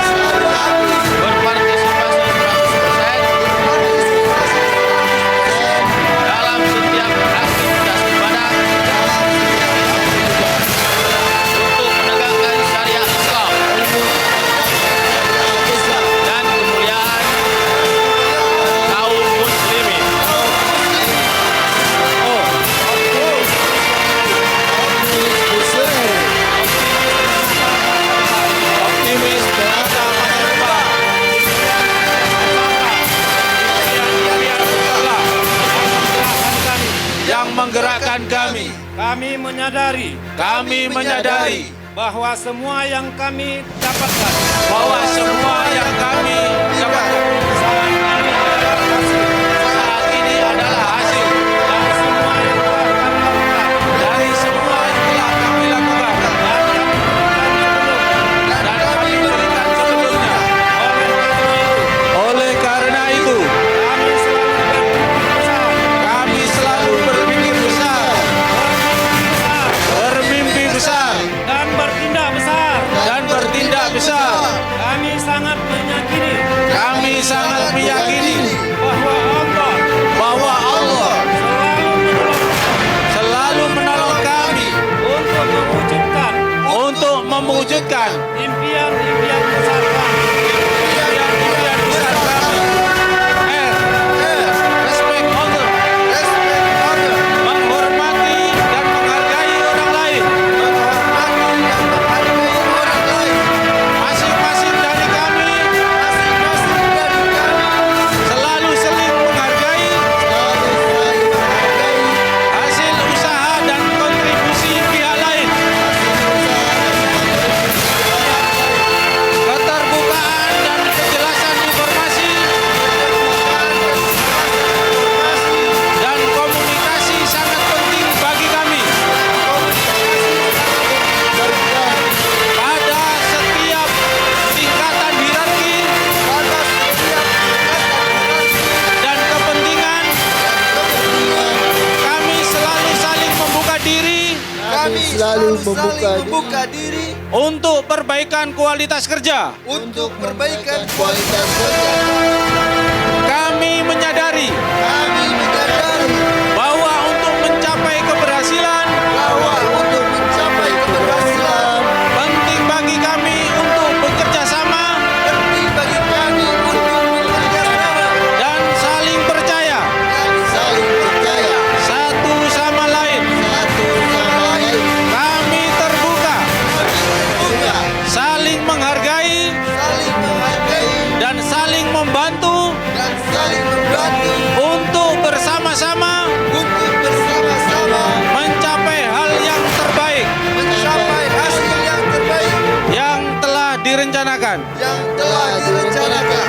selalu aktif berpartisipasi 100% dalam setiap aktivitas ibadah untuk menegakkan syariat Islam dan kemuliaan kaum muslimin. optimis berada pada depan. Yang menggerakkan kami. Kami menyadari bahwa semua yang kami dapatkan Bahwa semua yang kami dapatkan saat ini adalah hasil dari semua yang telah kami lakukan dari semua yang telah kami lakukan dan kami berikan sebelumnya. Oleh karena itu, Kami selalu berpikir besar, bermimpi besar dan bertindak besar. dan bertindak besar. Kami sangat meyakini Kami sangat selalu saling membuka diri untuk perbaikan kualitas kerja. untuk perbaikan kualitas kerja. Kami menyadari Kami menyadari bahwa untuk mencapai keberhasilan bahwa untuk mencapai keberhasilan penting bagi kami untuk bekerja sama penting bagi kami untuk bekerja sama dan saling percaya dan saling percaya satu sama lain. satu sama lain. Kami terbuka, Juga saling menghargai saling dan saling membantu dan saling membantu untuk bersama-sama untuk bersama-sama mencapai hal yang terbaik mencapai hasil yang terbaik yang telah direncanakan. yang telah direncanakan.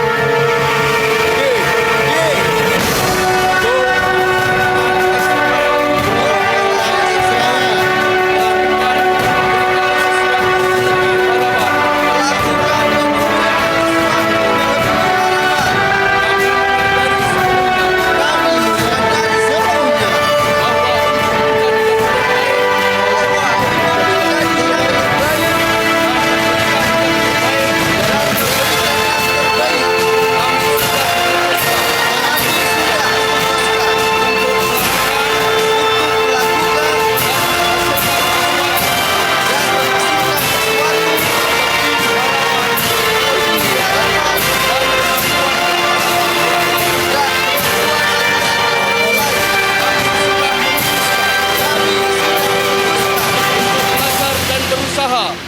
kami menyadari sepenuhnya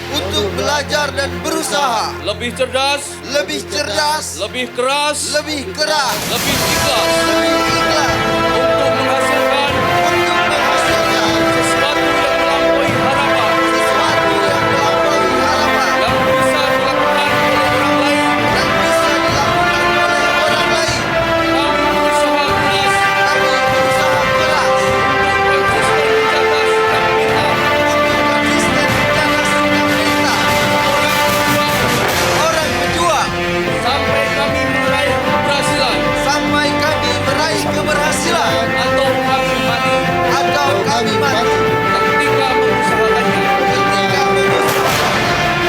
untuk belajar dan berusaha Lebih cerdas, lebih cerdas, lebih keras, lebih keras, lebih ikhlas lebih ikhlas untuk menghasilkan untuk menghasilkan sesuatu yang melampaui harapan sesuatu yang melampaui harapan yang bisa dilakukan oleh orang lain. dan bisa dilakukan oleh orang lain. Kami berusaha keras Kami berusaha keras konsisten menjaga sikap kita untuk konsisten menjaga sikap kita. Orang pejuang sampai kami meraih keberhasilan sampai kami meraih keberhasilan atau kami mati atau kami mati ketika mengusahakannya. ketika mengusahakan.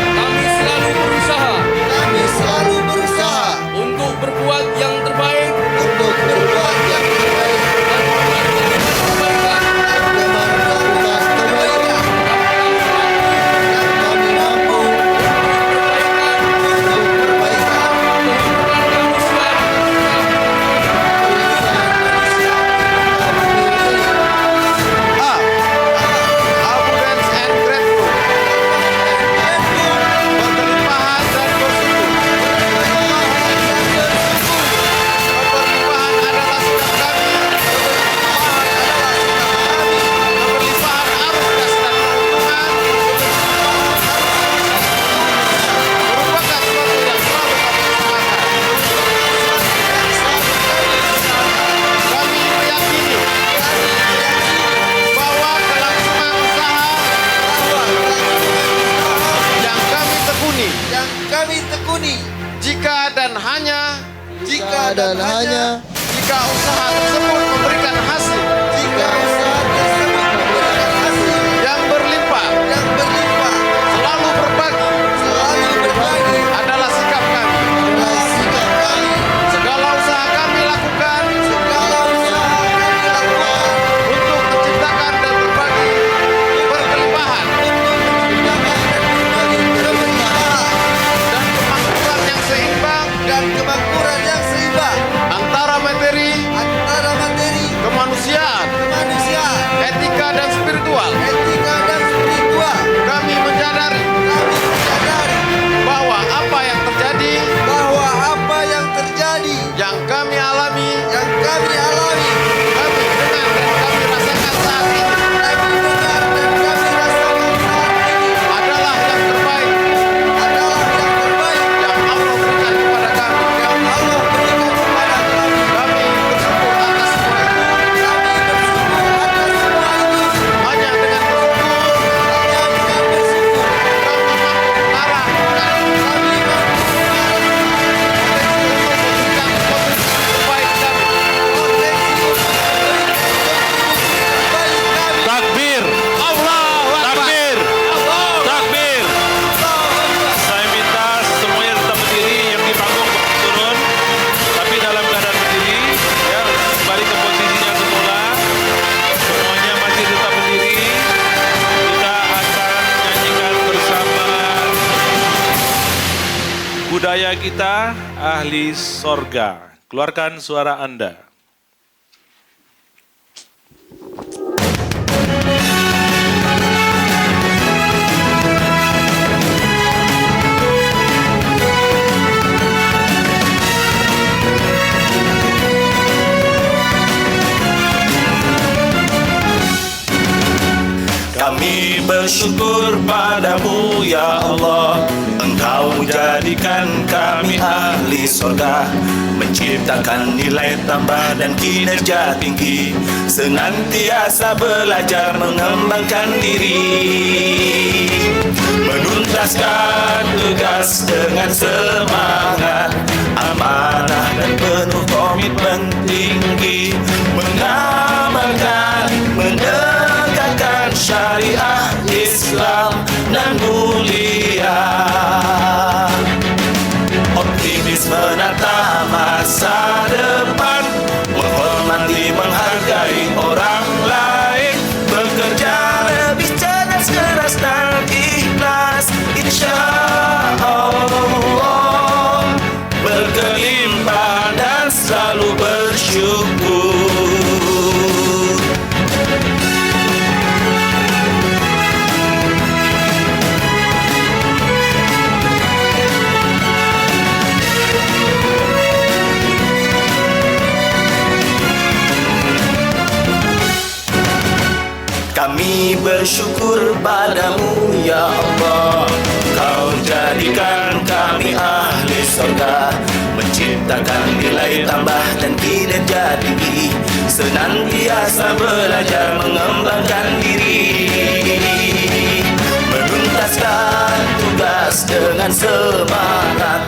Kami selalu berusaha Kami selalu berusaha untuk berbuat yang terbaik untuk berbuat yang terbaik dan melakukan kebaikan dan melakukan kebaikan yang kami mampu untuk perbaikan kehidupan manusia Abundance and grateful. Berkelimpahan dan bersyukur. Keberlimpahan adalah sikap kami. Keberlimpahan arus gas dan keuntungan merupakan sesuatu yang selalu kami usahakan. Kami meyakini bahwa kelangsungan usaha yang kami tekuni yang kami tekuni jika dan hanya jika dan hanya jika usaha tersebut memberikan hasil jika usaha tersebut memberikan hasil yang berlimpah, yang berlimpah selalu berbagi adalah sikap kami. adalah sikap kami. Segala usaha kami lakukan Segala usaha kami lakukan untuk menciptakan dan berbagi berkelimpahan untuk menciptakan dan berbagi keberlimpahan dan kemakmuran yang seimbang dan kemakmuran yang seimbang antara materi antara materi budaya kita ahli sorga. Keluarkan suara Anda. Kami bersyukur padamu ya Allah, Engkau jadikan kami ahli surga, menciptakan nilai tambah dan kinerja tinggi, senantiasa belajar mengembangkan diri, menuntaskan tugas dengan semangat, amanah dan penuh komitmen tinggi, mengamalkan, menegakkan syariah Islam dan mulia, optimis menata masa depan, menghormati menghargai orang lain, bekerja lebih cerdas, keras dan ikhlas, insya Allah berkelimpah dan selalu bersyukur. Kami bersyukur padamu ya Allah, Kau jadikan kami ahli surga, menciptakan nilai tambah dan kinerja tinggi, senantiasa belajar mengembangkan diri, menuntaskan tugas dengan semangat,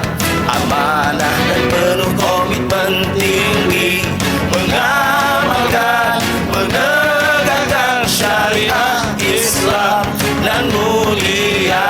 amanah dan penuh komitmen tinggi, mengamalkan, menegakkan syariah Islam dan mulia.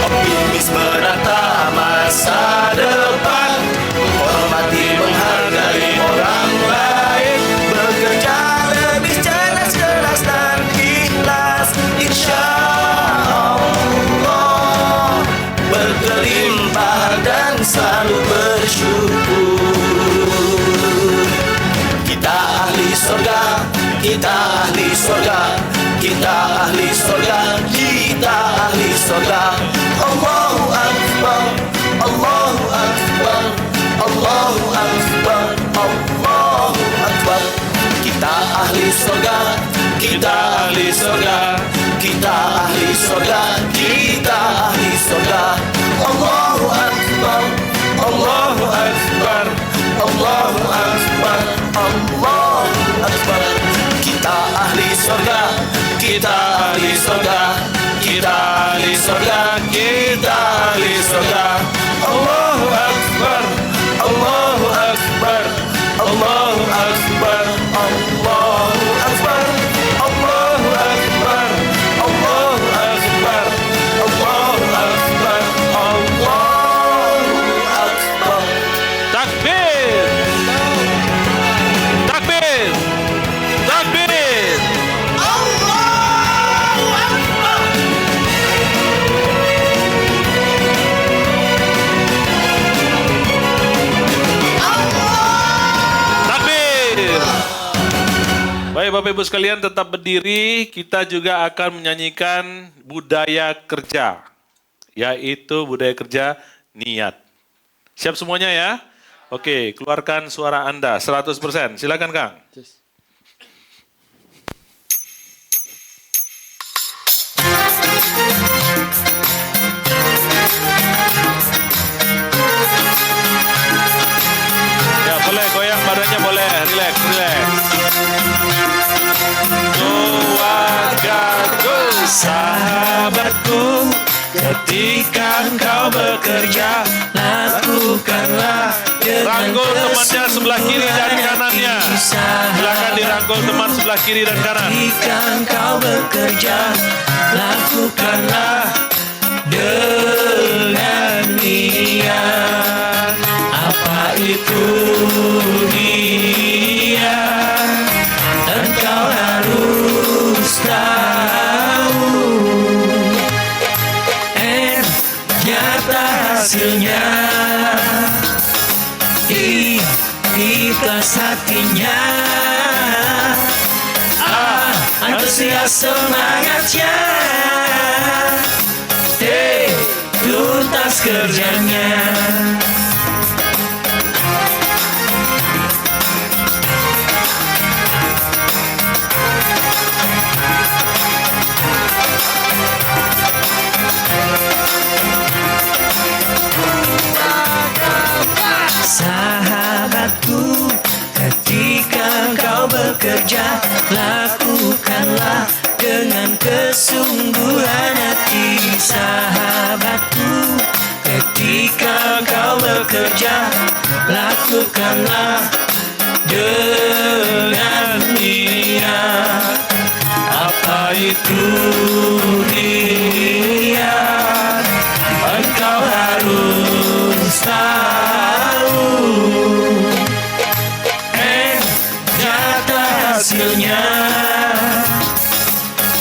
Optimis menata masa depan, menghormati menghargai orang lain, bekerja lebih cerdas, keras dan ikhlas, insya Allah berkelimpah dan selalu bersyukur. Kita ahli surga, kita ahli surga, kita ahli surga, kita ahli surga. Allahu Akbar, Allahu Akbar, Allahu Akbar, Allahu Akbar. Kita ahli surga, kita ahli surga, kita ahli surga, kita ahli surga. Allahu Akbar, Allahu Akbar, Allahu Akbar, Allahu Akbar. Kita ahli surga, kita ahli surga, kita ahli surga, kita ahli surga. Allahu Akbar, Allahu Akbar, Allahu Akbar, Allahu Akbar, Allahu Akbar, Allahu Akbar, Allahu Akbar, Allahu Akbar. Takbir! Takbir! Takbir! Allahu Akbar. Takbir! Baik Bapak Ibu sekalian, tetap berdiri. Kita juga akan menyanyikan budaya kerja, yaitu budaya kerja niat. Siap semuanya ya? Oke, keluarkan suara Anda 100%. Silakan Kang. Ya boleh, goyang badannya boleh. Relax, relax. Go, warga, go! Sahabatku, ketika engkau bekerja, lakukanlah dengan Rangkul temannya sebelah kiri dan kanannya. Silakan dirangkul teman sebelah kiri dan kanan. Ketika engkau bekerja, lakukanlah dengan niat. Apa itu niat? Engkau harus tahu. Nyata hasilnya, ikhlas hatinya, antusias semangatnya, tuntas kerjanya. Sahabatku, ketika engkau bekerja, lakukanlah dengan kesungguhan hati. Sahabatku, ketika engkau bekerja, lakukanlah dengan niat. Apa itu niat? Engkau harus tahu. Nyata hasilnya,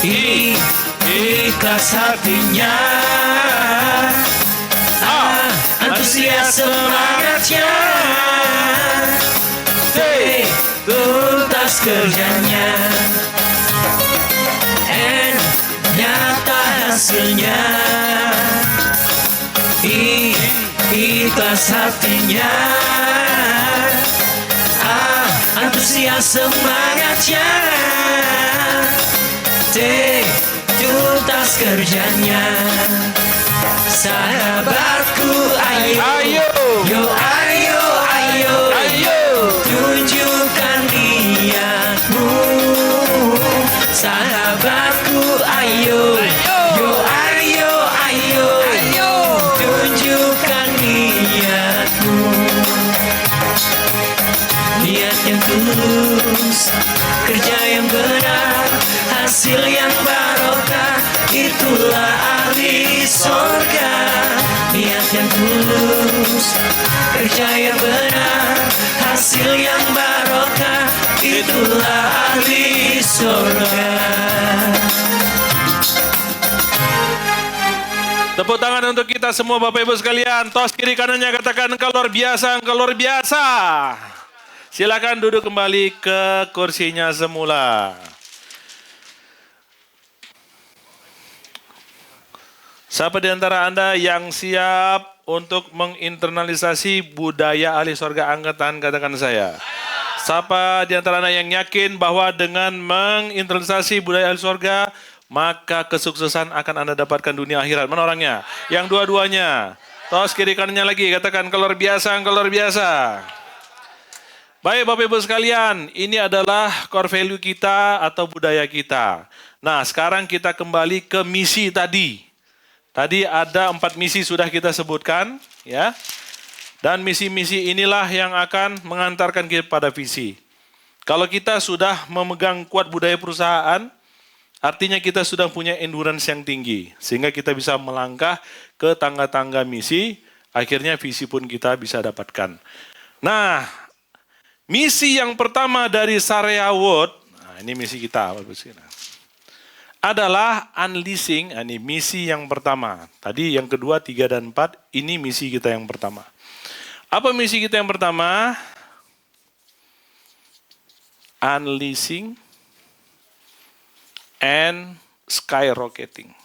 ikhlas hatinya, antusias semangatnya, tuntas kerjanya. Nyata hasilnya, ikhlas hatinya, antusias semangatnya, tuntas kerjanya. Sahabatku, ayo, yo ayo, tunjukkan niatmu. Sahabatku, ayo, yo ayo, tunjukkan niatmu. Niat yang tulus, kerja yang benar, hasil yang barokah, itulah ahli surga. Niat yang tulus, kerja yang benar, hasil yang barokah, itulah ahli surga. Tepuk tangan untuk kita semua Bapak Ibu sekalian. Tos kiri kanannya katakan engkau luar biasa, engkau luar biasa. Silakan duduk kembali ke kursinya semula. Siapa di antara Anda yang siap untuk menginternalisasi budaya ahli surga? Angkat tangan, katakan saya. Siapa di antara Anda yang yakin bahwa dengan menginternalisasi budaya ahli surga, maka kesuksesan akan Anda dapatkan dunia akhirat? Mana orangnya? Yang dua-duanya. Tos kiri kanannya lagi, katakan engkau luar biasa, engkau luar biasa. Baik Bapak Ibu sekalian, ini adalah core value kita atau budaya kita. Nah sekarang kita kembali ke misi tadi. Tadi ada 4 misi sudah kita sebutkan, ya. Dan misi-misi inilah yang akan mengantarkan kita pada visi. Kalau kita sudah memegang kuat budaya perusahaan, artinya kita sudah punya endurance yang tinggi. Sehingga kita bisa melangkah ke tangga-tangga misi, akhirnya visi pun kita bisa dapatkan. Nah, misi yang pertama dari Sharia World, nah ini misi kita, adalah unleashing, ini misi yang pertama. Tadi yang kedua, 3 dan 4, ini misi kita yang pertama. Apa misi kita yang pertama? Unleashing and skyrocketing.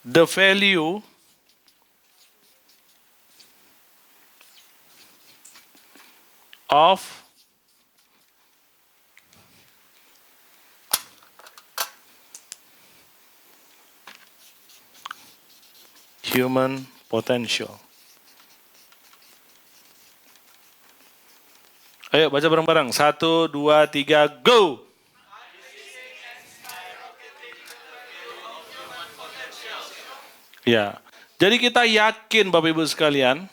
The value of human potential. Ayo baca bareng-bareng. 1, 2, 3, go! Ya, jadi kita yakin Bapak Ibu sekalian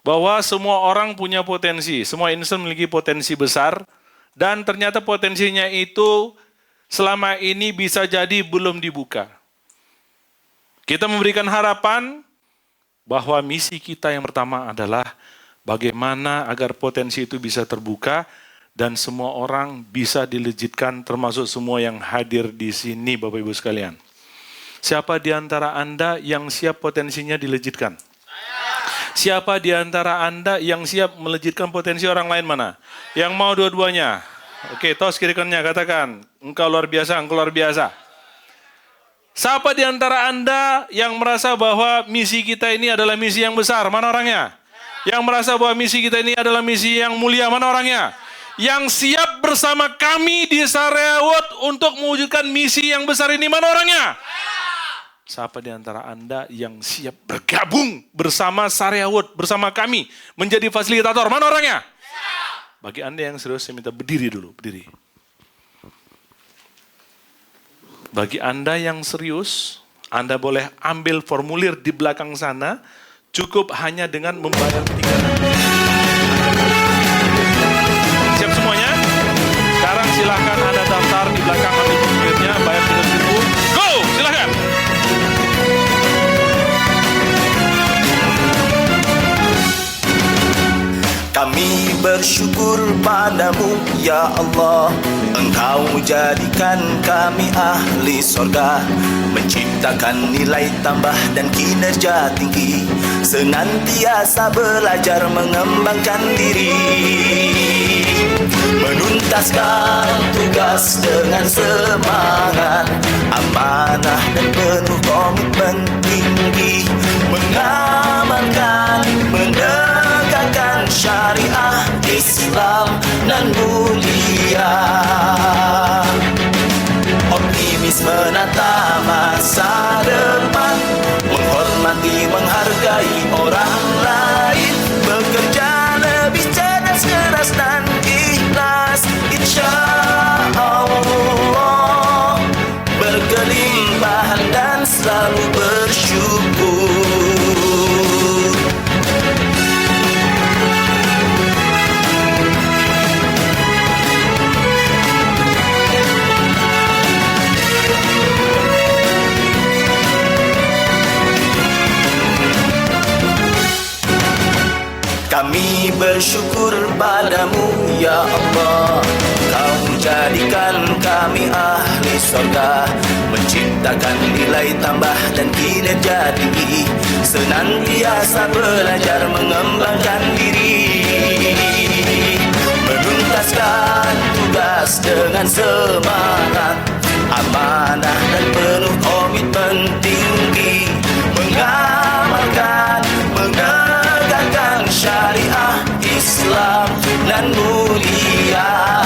bahwa semua orang punya potensi, semua insan memiliki potensi besar dan ternyata potensinya itu selama ini bisa jadi belum dibuka. Kita memberikan harapan bahwa misi kita yang pertama adalah bagaimana agar potensi itu bisa terbuka dan semua orang bisa dilejitkan termasuk semua yang hadir di sini Bapak Ibu sekalian. Siapa di antara Anda yang siap potensinya dilejitkan? Siapa di antara Anda yang siap melejitkan potensi orang lain mana? Yang mau dua-duanya? Oke, tos kiri kanannya katakan, engkau luar biasa, engkau luar biasa. Siapa di antara Anda yang merasa bahwa misi kita ini adalah misi yang besar? Mana orangnya? Yang merasa bahwa misi kita ini adalah misi yang mulia? Mana orangnya? Yang siap bersama kami di Sareawut untuk mewujudkan misi yang besar ini? Mana orangnya? Siapa di antara Anda yang siap bergabung bersama Sareawut, bersama kami, menjadi fasilitator? Mana orangnya? Bagi Anda yang serius, saya minta berdiri dulu, berdiri. Bagi Anda yang serius, Anda boleh ambil formulir di belakang sana, cukup hanya dengan membayar 3. Siap semuanya? Sekarang silakan Anda daftar di belakang, ambil formulirnya, bayar 3.000. Go, silakan. Kami bersyukur padamu ya Allah, Engkau jadikan kami ahli sorga, menciptakan nilai tambah dan kinerja tinggi, senantiasa belajar mengembangkan diri, menuntaskan tugas dengan semangat, amanah dan penuh komitmen tinggi, mengamalkan, menegakkan syariah Islam dan mulia, optimis menata masa depan, menghormati, menghargai orang lain, bekerja lebih cerdas, keras dan ikhlas, insya Allah berkelimpahan dan selalu bersyukur. Kami bersyukur padamu ya Allah, Kau jadikan kami ahli sorga, menciptakan nilai tambah dan kinerja tinggi, senantiasa belajar mengembangkan diri, menuntaskan tugas dengan semangat, amanah dan penuh komitmen tinggi, mengamalkan, menegakkan syariah Islam dan mulia,